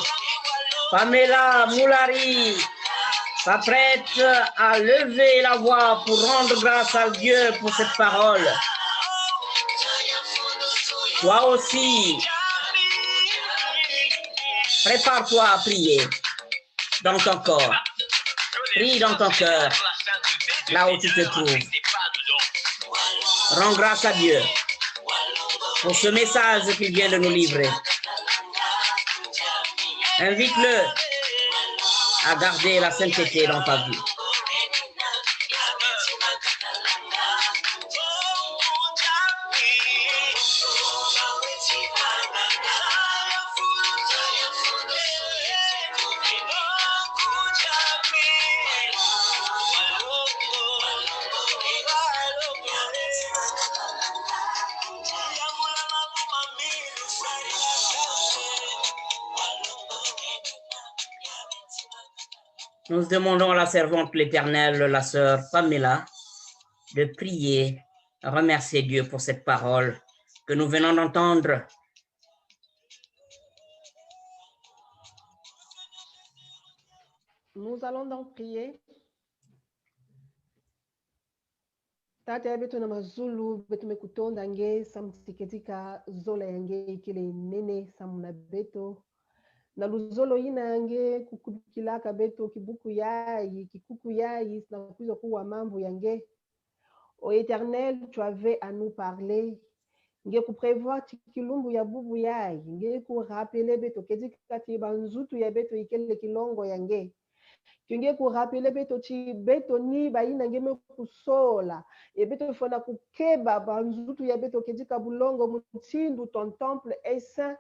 Pamela Moulari s'apprête à lever la voix pour rendre grâce à Dieu pour cette parole, toi aussi, prépare-toi à prier dans ton corps. Prie dans ton cœur, là où tu te trouves. Rends grâce à Dieu pour ce message qu'il vient de nous livrer. Invite-le à garder la sainteté dans ta vie. Nous demandons à la servante l'Éternel, la sœur Pamela, de prier, remercier Dieu pour cette parole que nous venons d'entendre. Nous allons donc prier. Tata betu na mazulu betu mekutonda nge samtiketika zola yange ikile nene samuna beto. Na luzolo ina yange kukukilaka beto kibuku yayi kikuku yayi na kuzo kuwa mambo yange. Ô Éternel, tu avais à nous parler. Nge ku prévoir tikilumbu ya bubu yayi nge ku rappeler beto kedika ti banzutu ya beto ikele kilongo yange. Kinge ku rappeler beto ti beto ni bayina nge me kusola e beto fona kukeba banzutu ya beto kedika bulongo mutindu ton temple est saint.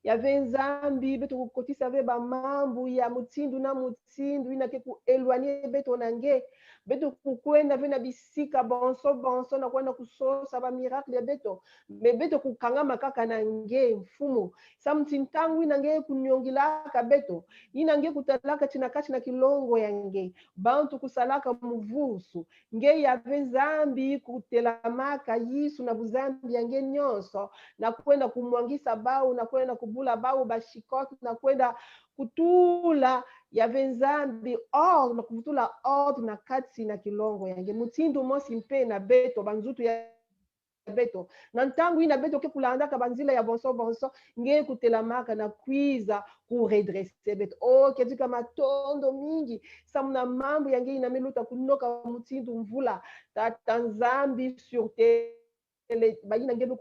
Yave nzambi beto kukotisa ve ba mambu ya mutindu na mutindu ina ke ku éloigner beto nange beto kukwenda ve na bisika bonso na kwenda kusosa ba miracle ya beto me beto kukanga makaka nange mfumu samtintangu ina nge kunyongilaka beto ina nge kutalaka tina kati na kilongo yange bantu kusalaka muvusu nge yave nzambi kutelamaka yisu na buzambi yange nyonso na kwenda kumwangisa bau na kwenda kubula bau bashikoti na kwenda kutula yave nzambi or na kutula ordre na kati na kilongo yange mutindu mosi mpe na beto banzutu ya beto na ntangu ina beto ke kulandaka banzila ya bonso nge kutelamaka na kwiza ku redresser beto o kedika matondo mingi samuna mambo yange ina meluta kunoka mutindu mvula tata nzambi sur bayina ngebe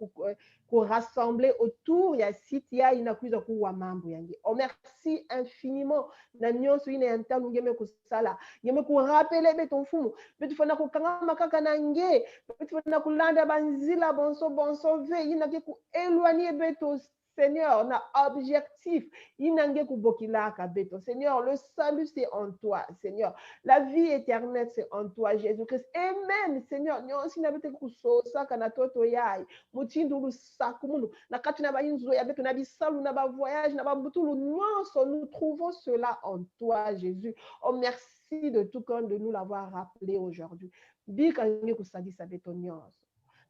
ku rassembler autour ya site ya ina kuiza kuwa mambo yange. Oh merci infiniment na nyonso ina ya ntangu ngeme kusala ngeme ku rappeler beto mfumu beto fana ku kanga makaka na nge beto fana kulanda banzila bonso ve ina ke ku éloigner beto Seigneur, na objectif. Inange kubokilaka beto. Seigneur, le salut, c'est en toi, Seigneur. La vie éternelle, c'est en toi, Jésus-Christ. Amen, Seigneur. Nyonsi na bete kusosa kana toto yai. Mutindulu sakumunu. Na kati na ba inzo ya beto na bisalu na ba voyage na ba butulu nyonso. Nous trouvons cela en toi, Jésus. Oh, merci de tout cœur de nous l'avoir rappelé aujourd'hui. Bika nge kusadisa beto nyonso.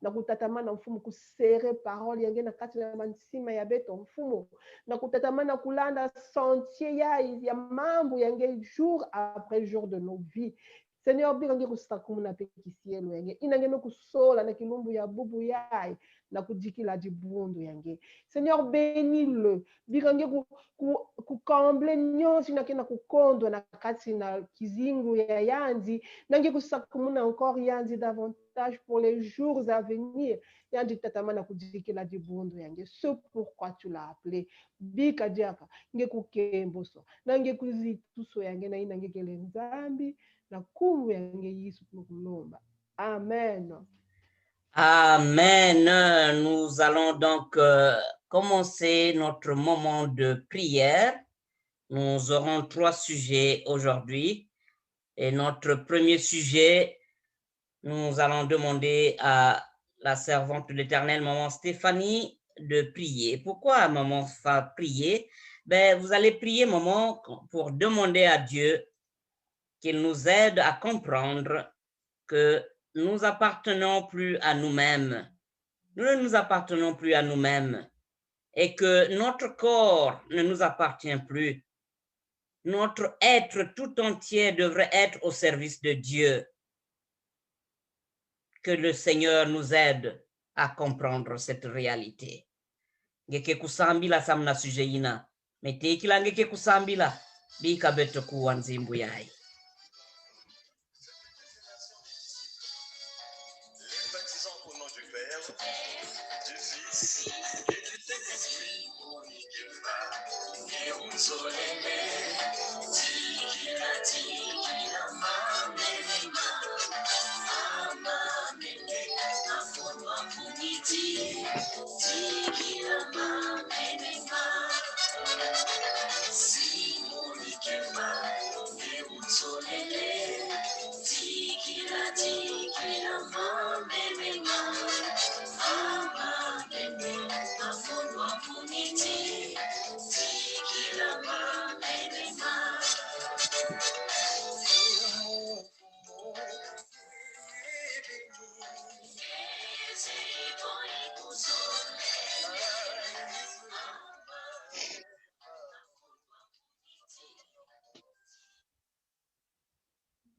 Na kutatama na mfumu kusere parole yange na kati na mansima ya beto mfumu na kutatama na kulanda sentier ya mambo yange jour après jour de nos vies. Seigneur, birange kusakumu na pekisielo yange inange no kusola na kilumbu ya bubu yai na kudikila dibundu yange. Seigneur, bénis-le. Birange ku comble nyonsi na kena kukondo na kati na kizingu ya yanzi nange kusakumu na encore yanzi davantage pour les jours à venir. Yandi tatama na kudikila dibundu yange. Ce pourquoi tu l'as appelé. Bika diaka nge kukemboso nange kuzituso yange na inange kele nzambi na kumu yange Yesu kulomba. Amen. Amen. Nous allons donc commencer notre moment de prière. Nous aurons 3 sujets aujourd'hui. Et notre premier sujet, nous allons demander à la servante de l'Éternel, Maman Stéphanie, de prier. Pourquoi, Maman, prier? Ben, vous allez prier, Maman, pour demander à Dieu qu'il nous aide à comprendre que nous appartenons plus à nous-mêmes. Nous ne nous appartenons plus à nous-mêmes et que notre corps ne nous appartient plus. Notre être tout entier devrait être au service de Dieu. Que le Seigneur nous aide à comprendre cette réalité. Ngeke kusambila samna sujeina. Mete kila ngeke kusambila. Bika beto kuwa nzimbu yai.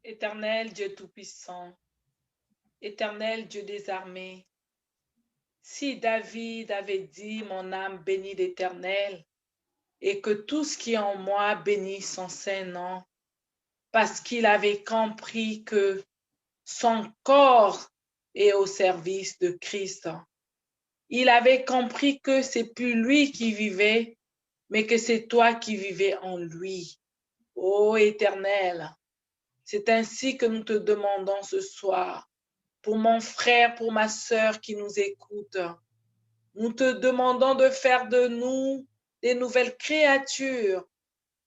Éternel Dieu Tout-Puissant, Éternel Dieu des armées, si David avait dit « Mon âme bénit l'Éternel » et que tout ce qui est en moi bénit son Saint-Nom, parce qu'il avait compris que son corps est au service de Christ. Il avait compris que c'est plus lui qui vivait, mais que c'est toi qui vivais en lui. Ô Éternel, c'est ainsi que nous te demandons ce soir, pour mon frère, pour ma sœur qui nous écoute. Nous te demandons de faire de nous des nouvelles créatures,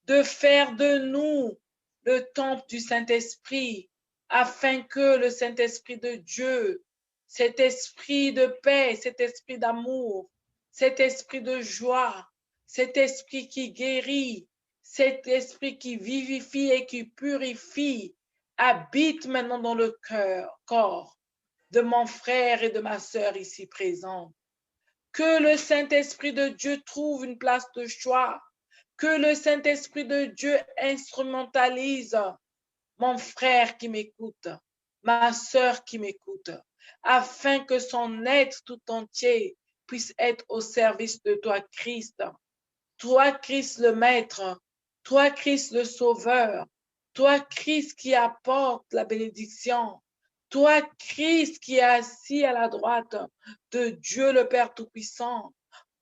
de faire de nous le temple du Saint-Esprit, afin que le Saint-Esprit de Dieu, cet esprit de paix, cet esprit d'amour, cet esprit de joie, cet esprit qui guérit, cet esprit qui vivifie et qui purifie, habite maintenant dans le corps de mon frère et de ma sœur ici présents. Que le Saint-Esprit de Dieu trouve une place de choix, que le Saint-Esprit de Dieu instrumentalise mon frère qui m'écoute, ma sœur qui m'écoute, afin que son être tout entier puisse être au service de toi, Christ. Toi, Christ le Maître, toi, Christ le Sauveur, toi, Christ qui apporte la bénédiction, toi, Christ qui est assis à la droite de Dieu le Père Tout-Puissant,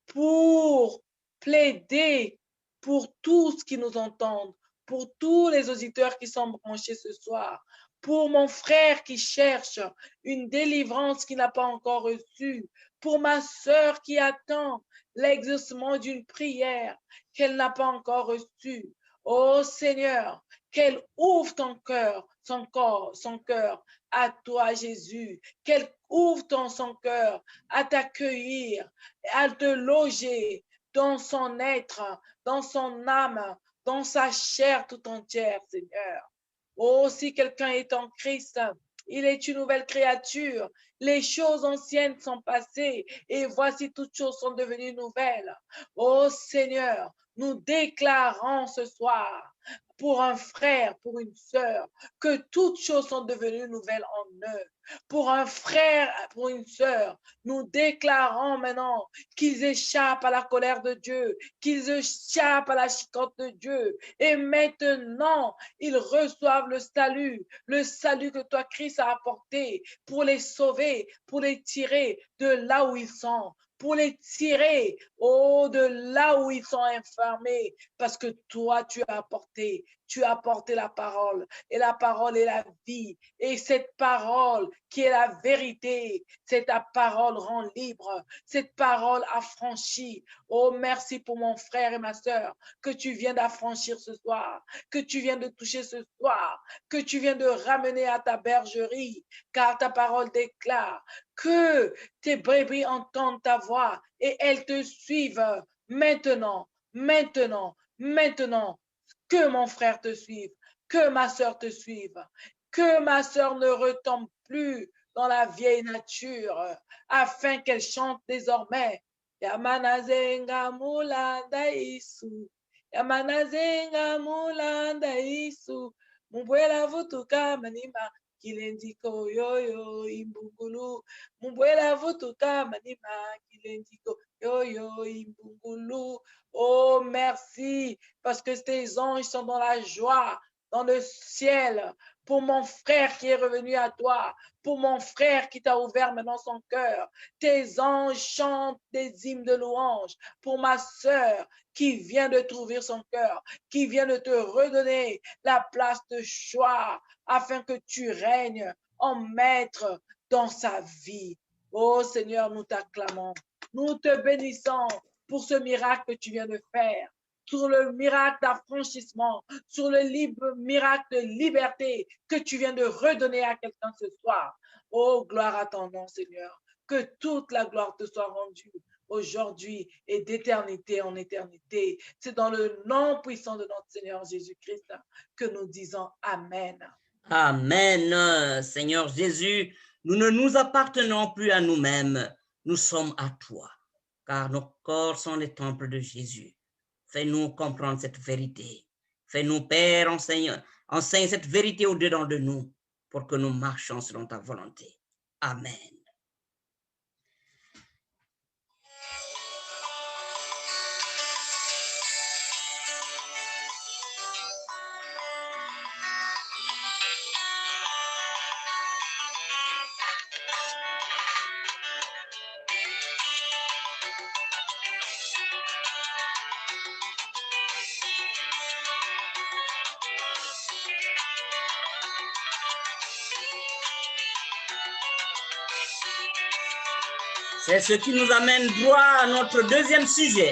pour plaider pour tous qui nous entendent, pour tous les auditeurs qui sont branchés ce soir, pour mon frère qui cherche une délivrance qu'il n'a pas encore reçue, pour ma sœur qui attend l'exaucement d'une prière qu'elle n'a pas encore reçue. Oh Seigneur, qu'elle ouvre son cœur à toi, Jésus. Qu'elle ouvre son cœur à t'accueillir, à te loger dans son être, dans son âme, dans sa chair tout entière, Seigneur. Oh, si quelqu'un est en Christ, il est une nouvelle créature. Les choses anciennes sont passées et voici toutes choses sont devenues nouvelles. Oh Seigneur, nous déclarons ce soir pour un frère, pour une sœur, que toutes choses sont devenues nouvelles en eux. Pour un frère, pour une sœur, nous déclarons maintenant qu'ils échappent à la colère de Dieu, qu'ils échappent à la chicotte de Dieu. Et maintenant, ils reçoivent le salut que toi, Christ, a apporté pour les sauver, pour les tirer de là où ils sont, pour les tirer de là où ils sont enfermés, parce que toi, tu as apporté la parole, et la parole est la vie, et cette parole qui est la vérité, ta parole rend libre, cette parole affranchit. Oh, merci pour mon frère et ma sœur, que tu viens d'affranchir ce soir, que tu viens de toucher ce soir, que tu viens de ramener à ta bergerie, car ta parole déclare que tes brebis entendent ta voix et elles te suivent maintenant, que mon frère te suive, que ma sœur te suive, que ma sœur ne retombe plus dans la vieille nature, afin qu'elle chante désormais Yamanazenga mulanda isu, Yamanazenga mulanda isu, Mubwela vutuka manima kilendiko yoyo imbungulu, Mubwela vutuka manima kilendiko yoyo imbungulu. Oh, merci, parce que tes anges sont dans la joie, dans le ciel, pour mon frère qui est revenu à toi, pour mon frère qui t'a ouvert maintenant son cœur. Tes anges chantent des hymnes de louange pour ma sœur qui vient de t'ouvrir son cœur, qui vient de te redonner la place de choix afin que tu règnes en maître dans sa vie. Oh Seigneur, nous t'acclamons, nous te bénissons pour ce miracle que tu viens de faire, sur le miracle d'affranchissement, sur le miracle de liberté que tu viens de redonner à quelqu'un ce soir. Oh, gloire à ton nom, Seigneur. Que toute la gloire te soit rendue aujourd'hui et d'éternité en éternité. C'est dans le nom puissant de notre Seigneur Jésus-Christ que nous disons Amen. Amen. Seigneur Jésus, nous ne nous appartenons plus à nous-mêmes, nous sommes à toi, car nos corps sont les temples de Jésus. Fais-nous comprendre cette vérité. Fais-nous, Père, enseigne cette vérité au-dedans de nous pour que nous marchions selon ta volonté. Amen. C'est ce qui nous amène droit à notre deuxième sujet.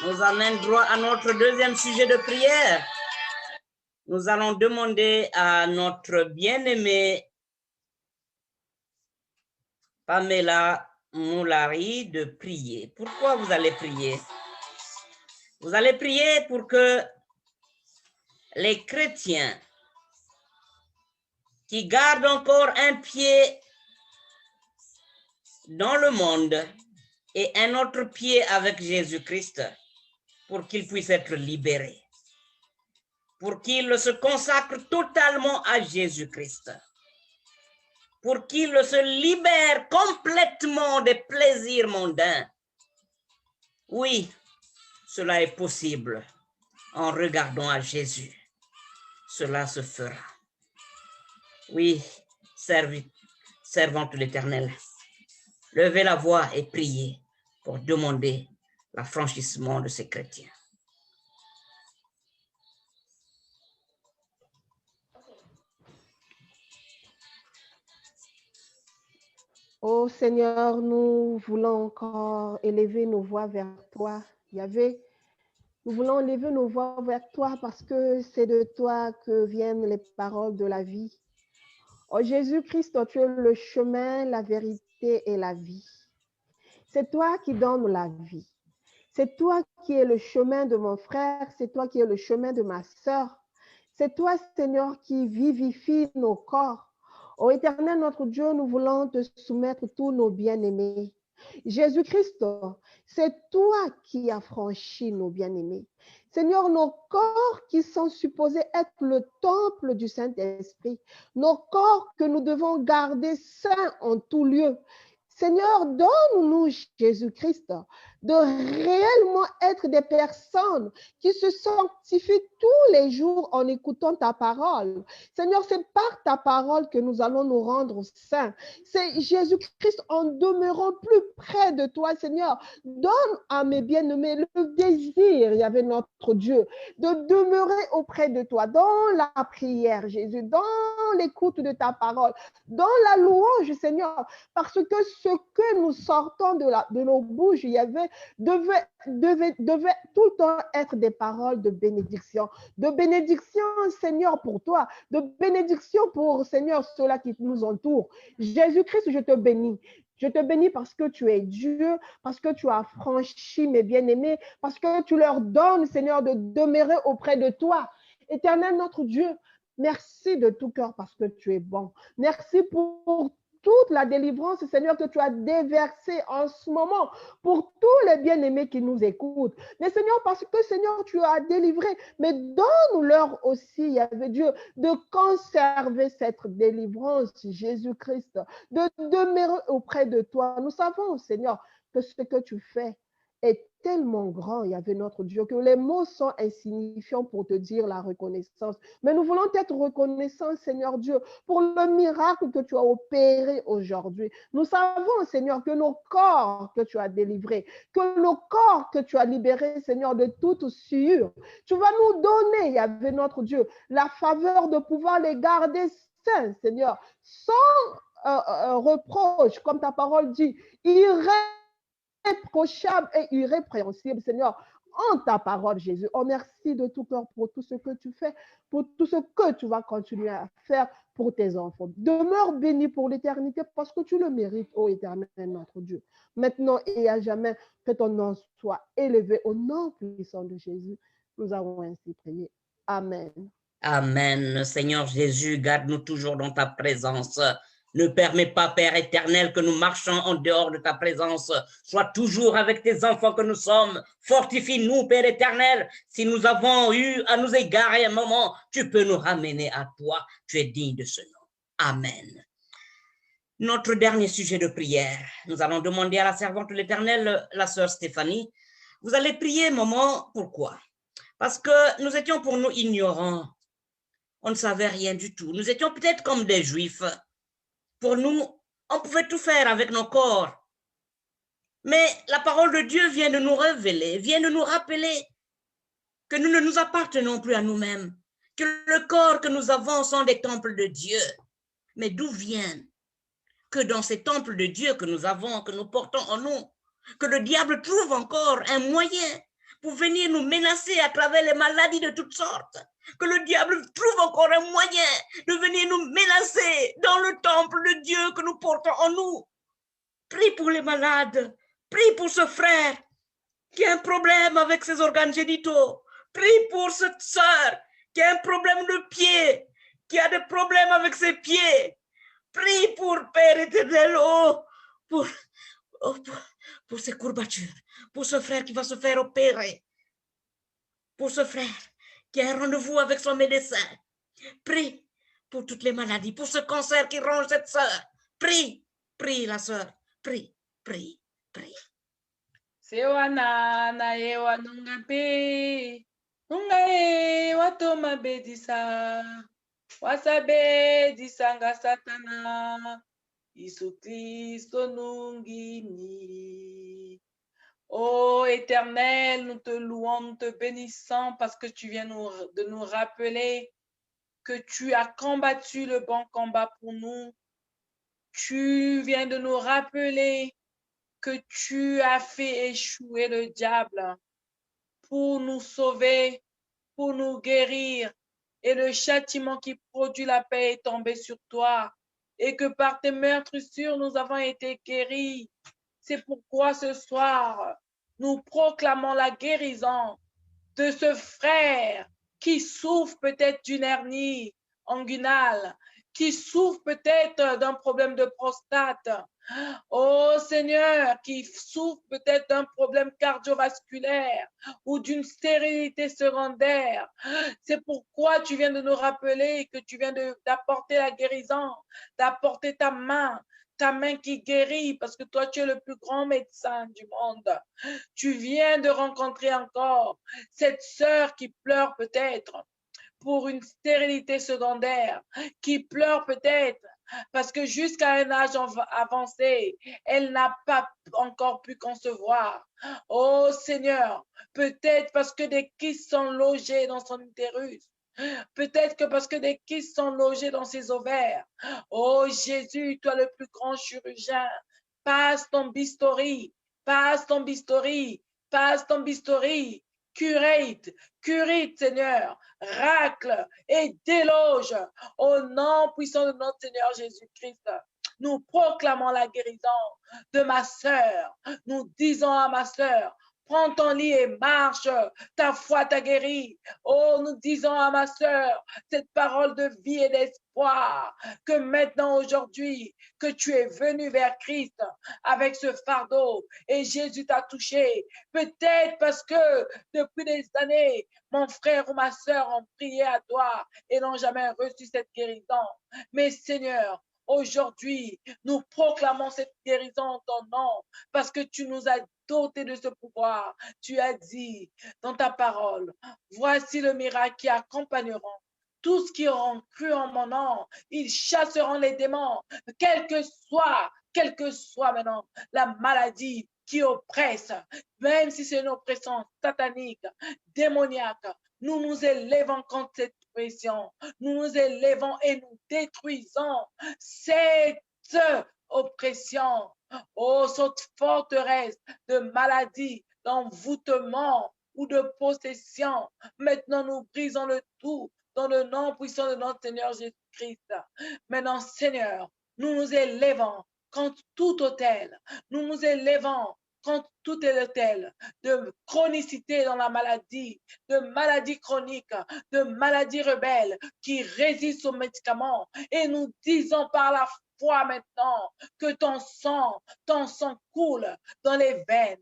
Nous amène droit à notre deuxième sujet de prière. Nous allons demander à notre bien-aimée Pamela Moulari de prier. Pourquoi vous allez prier? Vous allez prier pour que les chrétiens qui gardent encore un pied dans le monde et un autre pied avec Jésus-Christ, pour qu'ils puissent être libérés, pour qu'ils se consacrent totalement à Jésus-Christ, pour qu'ils se libèrent complètement des plaisirs mondains. Oui, cela est possible en regardant à Jésus. Cela se fera. Oui, servante de l'Éternel, levez la voix et priez pour demander l'affranchissement de ces chrétiens. Oh Seigneur, nous voulons encore élever nos voix vers toi, Yahvé. Nous voulons élever nos voix vers toi parce que c'est de toi que viennent les paroles de la vie. Oh Jésus-Christ, tu es le chemin, la vérité et la vie. C'est toi qui donnes la vie. C'est toi qui es le chemin de mon frère, c'est toi qui es le chemin de ma sœur. C'est toi, Seigneur, qui vivifie nos corps. Ô Éternel, notre Dieu, nous voulons te soumettre tous nos bien-aimés. Jésus-Christ, c'est toi qui as franchi nos bien-aimés. Seigneur, nos corps qui sont supposés être le temple du Saint-Esprit, nos corps que nous devons garder saints en tout lieu. Seigneur, donne-nous, Jésus-Christ, de réellement être des personnes qui se sanctifient tous les jours en écoutant ta parole. Seigneur, c'est par ta parole que nous allons nous rendre saints. C'est Jésus-Christ en demeurant plus près de toi, Seigneur. Donne à mes bien-aimés le désir, il y avait notre Dieu, de demeurer auprès de toi, dans la prière, Jésus, dans l'écoute de ta parole, dans la louange, Seigneur, parce que ce que nous sortons de nos bouches, il y avait devait tout le temps être des paroles de bénédiction, Seigneur, pour toi, de bénédiction pour, Seigneur, ceux-là qui nous entourent. Jésus-Christ, je te bénis. Je te bénis parce que tu es Dieu, parce que tu as franchi mes bien-aimés, parce que tu leur donnes, Seigneur, de demeurer auprès de toi. Éternel, notre Dieu, merci de tout cœur parce que tu es bon. Merci pour toute la délivrance, Seigneur, que tu as déversée en ce moment pour tous les bien-aimés qui nous écoutent. Mais Seigneur, parce que Seigneur, tu as délivré, mais donne-leur aussi, Yahvé Dieu, de conserver cette délivrance, Jésus-Christ, de demeurer auprès de toi. Nous savons, Seigneur, que ce que tu fais est tellement grand, Yahvé notre Dieu, que les mots sont insignifiants pour te dire la reconnaissance. Mais nous voulons être reconnaissants, Seigneur Dieu, pour le miracle que tu as opéré aujourd'hui. Nous savons, Seigneur, que nos corps que tu as délivrés, que nos corps que tu as libérés, Seigneur, de toute souillure, tu vas nous donner, Yahvé notre Dieu, la faveur de pouvoir les garder sains, Seigneur, sans reproche, comme ta parole dit, irréprochable et irrépréhensible, Seigneur, en ta parole, Jésus. Oh, merci de tout cœur pour tout ce que tu fais, pour tout ce que tu vas continuer à faire pour tes enfants. Demeure béni pour l'éternité parce que tu le mérites, ô Éternel, notre Dieu. Maintenant et à jamais, que ton nom soit élevé au nom puissant de Jésus. Nous avons ainsi prié. Amen. Amen. Seigneur Jésus, garde-nous toujours dans ta présence. Ne permets pas, Père éternel, que nous marchions en dehors de ta présence. Sois toujours avec tes enfants que nous sommes. Fortifie-nous, Père éternel. Si nous avons eu à nous égarer un moment, tu peux nous ramener à toi. Tu es digne de ce nom. Amen. Notre dernier sujet de prière. Nous allons demander à la servante de l'Éternel, la sœur Stéphanie. Vous allez prier un moment. Pourquoi? Parce que nous étions pour nous ignorants. On ne savait rien du tout. Nous étions peut-être comme des Juifs. Pour nous, on pouvait tout faire avec nos corps. Mais la parole de Dieu vient de nous révéler, vient de nous rappeler que nous ne nous appartenons plus à nous-mêmes, que le corps que nous avons sont des temples de Dieu. Mais d'où viennent que dans ces temples de Dieu que nous avons, que nous portons en nous, que le diable trouve encore un moyen pour venir nous menacer à travers les maladies de toutes sortes, que le diable trouve encore un moyen de venir nous menacer dans le temple de Dieu que nous portons en nous. Prie pour les malades, prie pour ce frère qui a un problème avec ses organes génitaux, prie pour cette sœur qui a un problème de pied, qui a des problèmes avec ses pieds, prie pour Père éternel, pour ses courbatures, pour ce frère qui va se faire opérer, pour ce frère qui a un rendez-vous avec son médecin. Prie pour toutes les maladies, pour ce cancer qui ronge cette sœur. Prie, prie la sœur, prie, prie, prie. Sewana na ewa nungabe, nungae watoma bedisa, wasabe disanga satana, Isu Christo nungini. Ô Éternel, nous te louons, nous te bénissons parce que tu viens de nous rappeler que tu as combattu le bon combat pour nous. Tu viens de nous rappeler que tu as fait échouer le diable pour nous sauver, pour nous guérir. Et le châtiment qui produit la paix est tombé sur toi. Et que par tes meurtrissures, nous avons été guéris. C'est pourquoi ce soir, nous proclamons la guérison de ce frère qui souffre peut-être d'une hernie inguinale, qui souffre peut-être d'un problème de prostate. Oh Seigneur, qui souffre peut-être d'un problème cardiovasculaire ou d'une stérilité secondaire. C'est pourquoi tu viens de nous rappeler que tu viens d'apporter la guérison, d'apporter ta main qui guérit, parce que toi, tu es le plus grand médecin du monde. Tu viens de rencontrer encore cette sœur qui pleure peut-être pour une stérilité secondaire, qui pleure peut-être parce que jusqu'à un âge avancé, elle n'a pas encore pu concevoir. Oh Seigneur, peut-être parce que des kystes sont logés dans son utérus. Peut-être que parce que des kystes sont logés dans ses ovaires. Oh Jésus, toi le plus grand chirurgien, passe ton bistouri, passe ton bistouri, passe ton bistouri. Curate, Seigneur, racle et déloge au nom puissant de notre Seigneur Jésus-Christ. Nous proclamons la guérison de ma sœur. Nous disons à ma sœur, prends ton lit et marche, ta foi t'a guéri. Oh, nous disons à ma sœur cette parole de vie et d'espoir, que maintenant, aujourd'hui, que tu es venu vers Christ avec ce fardeau et Jésus t'a touché. Peut-être parce que depuis des années, mon frère ou ma sœur ont prié à toi et n'ont jamais reçu cette guérison. Mais Seigneur, aujourd'hui, nous proclamons cette guérison en ton nom parce que tu nous as doté de ce pouvoir. Tu as dit dans ta parole, voici le miracle qui accompagneront tous qui auront cru en mon nom. Ils chasseront les démons, quelle que soit maintenant la maladie qui oppresse, même si c'est une oppression satanique, démoniaque. Nous nous élevons contre cette oppression. Nous nous élevons et nous détruisons cette oppression. Oh, cette forteresse de maladie, d'envoûtement ou de possession. Maintenant, nous brisons le tout dans le nom puissant de notre Seigneur Jésus-Christ. Maintenant, Seigneur, nous nous élevons contre tout autel. Nous nous élevons contre tout autel de chronicité dans la maladie, de maladie chronique, de maladie rebelle qui résiste aux médicaments. Et nous disons par la foi maintenant que ton sang coule dans les veines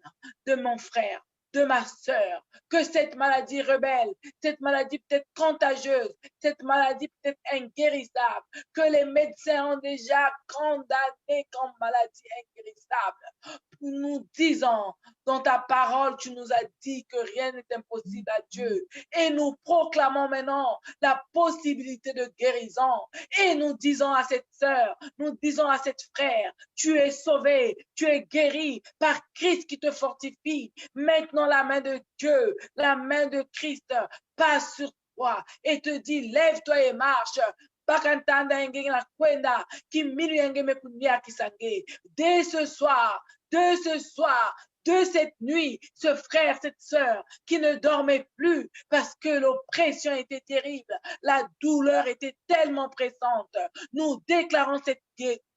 de mon frère, de ma sœur, que cette maladie rebelle, cette maladie peut-être contagieuse, cette maladie peut-être inguérissable, que les médecins ont déjà condamné comme maladie inguérissable. Nous disons, dans ta parole, tu nous as dit que rien n'est impossible à Dieu. Et nous proclamons maintenant la possibilité de guérison. Et nous disons à cette sœur, nous disons à cette frère, tu es sauvé, tu es guéri par Christ qui te fortifie. Maintenant, la main de Dieu, la main de Christ passe sur toi et te dit, lève-toi et marche. Dès ce soir, de cette nuit, ce frère, cette sœur qui ne dormait plus parce que l'oppression était terrible, la douleur était tellement pressante. Nous déclarons cette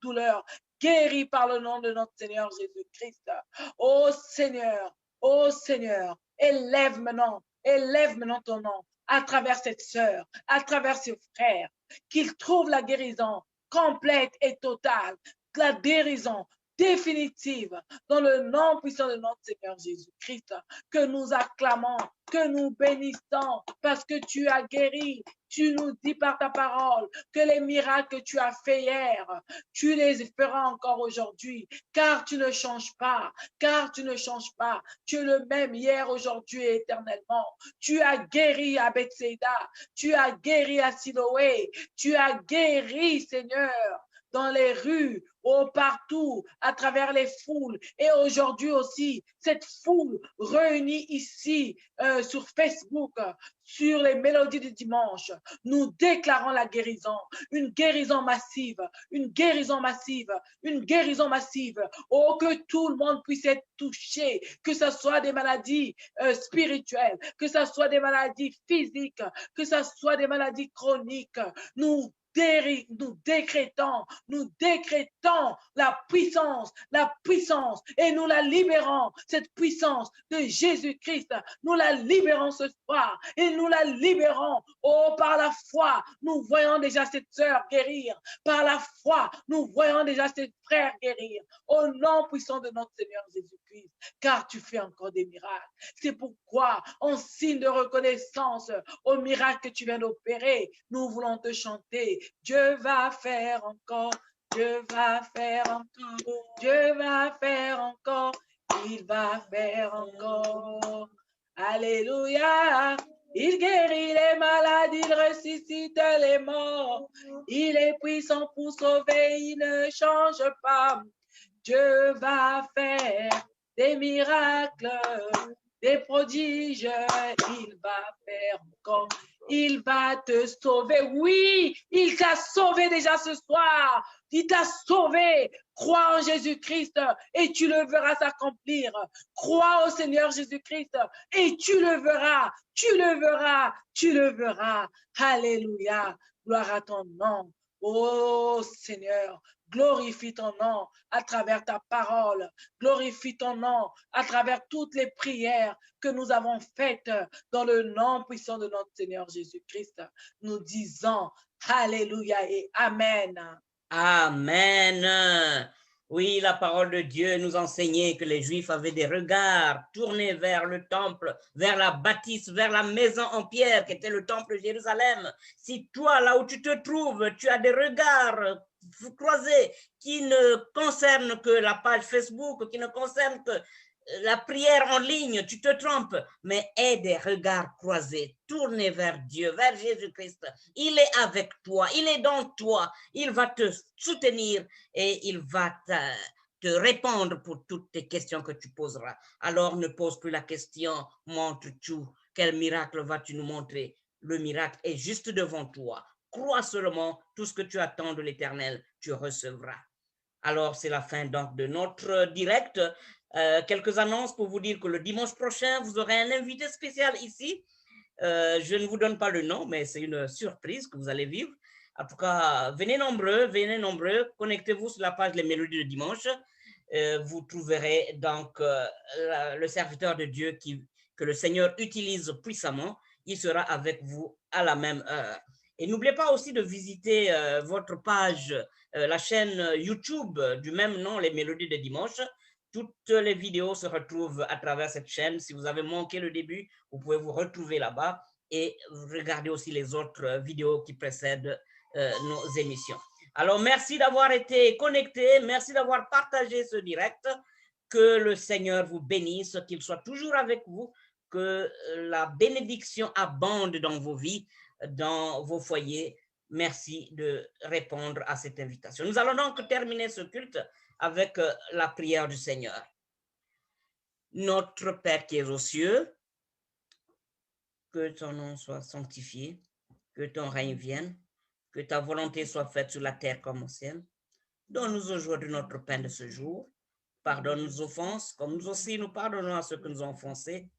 douleur guérie par le nom de notre Seigneur Jésus-Christ. Oh Seigneur, élève maintenant ton nom à travers cette sœur, à travers ce frère, qu'il trouve la guérison complète et totale, la guérison définitive dans le nom puissant de notre Seigneur Jésus-Christ, que nous acclamons, que nous bénissons parce que tu as guéri. Tu nous dis par ta parole que les miracles que tu as fait hier, tu les feras encore aujourd'hui, car tu ne changes pas, Tu es le même hier, aujourd'hui et éternellement. Tu as guéri à Bethsaida, tu as guéri à Siloé, tu as guéri, Seigneur. dans les rues, partout, à travers les foules. Et aujourd'hui aussi, cette foule réunie ici sur Facebook, sur les mélodies du dimanche, nous déclarons la guérison, une guérison massive, une guérison massive, une guérison massive. Oh, que tout le monde puisse être touché, que ce soit des maladies spirituelles, que ce soit des maladies physiques, que ce soit des maladies chroniques. Nous décrétons la puissance, et nous la libérons, cette puissance de Jésus-Christ, nous la libérons ce soir, et nous la libérons, oh, par la foi, nous voyons déjà cette sœur guérir, par la foi, nous voyons déjà cette frère guérir, au nom puissant de notre Seigneur Jésus-Christ, car tu fais encore des miracles. C'est pourquoi, en signe de reconnaissance au miracle que tu viens d'opérer, nous voulons te chanter. Dieu va faire encore, Dieu va faire encore, Dieu va faire encore, il va faire encore. Alléluia. Il guérit les malades, il ressuscite les morts. Il est puissant pour sauver, il ne change pas. Dieu va faire des miracles, des prodiges, il va faire encore. Il va te sauver. Oui, il t'a sauvé déjà ce soir. Il t'a sauvé. Crois en Jésus-Christ et tu le verras s'accomplir. Crois au Seigneur Jésus-Christ et tu le verras. Tu le verras. Tu le verras. Alléluia. Gloire à ton nom. Oh Seigneur, glorifie ton nom à travers ta parole. Glorifie ton nom à travers toutes les prières que nous avons faites dans le nom puissant de notre Seigneur Jésus-Christ. Nous disons Alléluia et Amen. Amen. Oui, la parole de Dieu nous enseignait que les Juifs avaient des regards tournés vers le temple, vers la bâtisse, vers la maison en pierre qui était le temple de Jérusalem. Si toi, là où tu te trouves, tu as des regards croisés qui ne concernent que la page Facebook, qui ne concernent que la prière en ligne, tu te trompes, mais aie des regards croisés, tournés vers Dieu, vers Jésus-Christ. Il est avec toi, il est dans toi, il va te soutenir et il va te répondre pour toutes tes questions que tu poseras. Alors ne pose plus la question, montre tout, quel miracle vas-tu nous montrer? Le miracle est juste devant toi. Crois seulement, tout ce que tu attends de l'Éternel, tu recevras. Alors, c'est la fin donc de notre direct. Quelques annonces pour vous dire que le dimanche prochain, vous aurez un invité spécial ici. Je ne vous donne pas le nom, mais c'est une surprise que vous allez vivre. En tout cas, venez nombreux, connectez-vous sur la page Les Mélodies de Dimanche. Vous trouverez donc le serviteur de Dieu que le Seigneur utilise puissamment. Il sera avec vous à la même heure. Et n'oubliez pas aussi de visiter votre page, la chaîne YouTube du même nom, Les Mélodies de Dimanche. Toutes les vidéos se retrouvent à travers cette chaîne. Si vous avez manqué le début, vous pouvez vous retrouver là-bas et regarder aussi les autres vidéos qui précèdent nos émissions. Alors, merci d'avoir été connecté. Merci d'avoir partagé ce direct. Que le Seigneur vous bénisse, qu'il soit toujours avec vous, que la bénédiction abonde dans vos vies, dans vos foyers. Merci de répondre à cette invitation. Nous allons donc terminer ce culte avec la prière du Seigneur. Notre Père qui es aux cieux, que ton nom soit sanctifié, que ton règne vienne, que ta volonté soit faite sur la terre comme au ciel. Donne-nous aujourd'hui notre pain de ce jour. Pardonne nos offenses, comme nous aussi nous pardonnons à ceux qui nous ont offensés.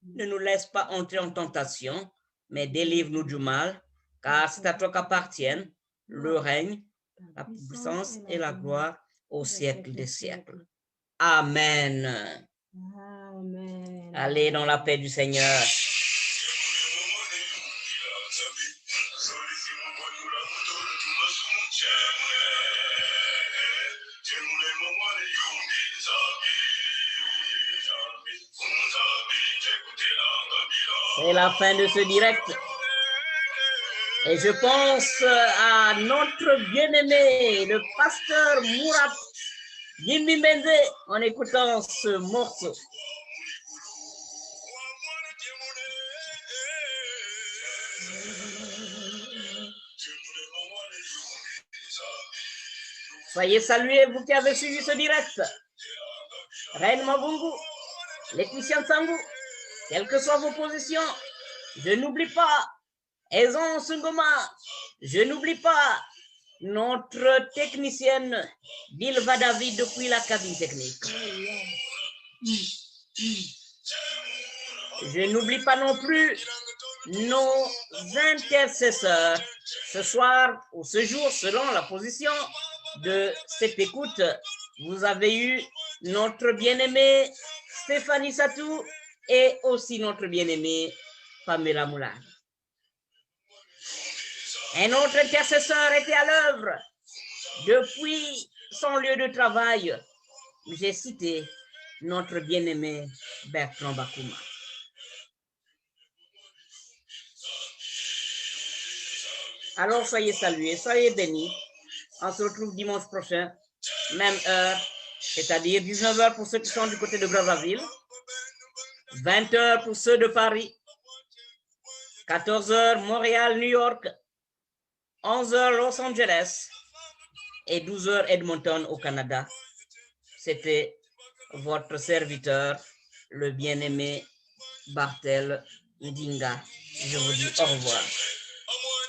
Ne nous laisse pas entrer en tentation, mais délivre-nous du mal, car c'est à toi qu'appartiennent le règne, la puissance et la gloire au siècle des siècles. Amen. Amen. Allez dans la paix du Seigneur. C'est la fin de ce direct. Et je pense à notre bien-aimé, le pasteur Mourad Jimmy Menze, en écoutant ce morceau. Soyez salués, vous qui avez suivi ce direct. Reine Mabungu, Laetitia Nsangu, quelles que soient vos positions, je n'oublie pas Ezon Sungoma, je n'oublie pas notre technicienne Bilva David depuis la cabine technique. Je n'oublie pas non plus nos intercesseurs. Ce soir ou ce jour, selon la position de cette écoute, vous avez eu notre bien-aimée Stéphanie Satou et aussi notre bien-aimée Pamela Moulin. Un autre intercesseur était à l'œuvre depuis son lieu de travail. J'ai cité notre bien-aimé Bertrand Bakouma. Alors soyez salués, soyez bénis. On se retrouve dimanche prochain, même heure, c'est-à-dire 19h pour ceux qui sont du côté de Brazzaville, 20h pour ceux de Paris, 14h Montréal, New York, 11h Los Angeles et 12h Edmonton au Canada. C'était votre serviteur, le bien-aimé Bartel Ndinga. Je vous dis au revoir. Oh,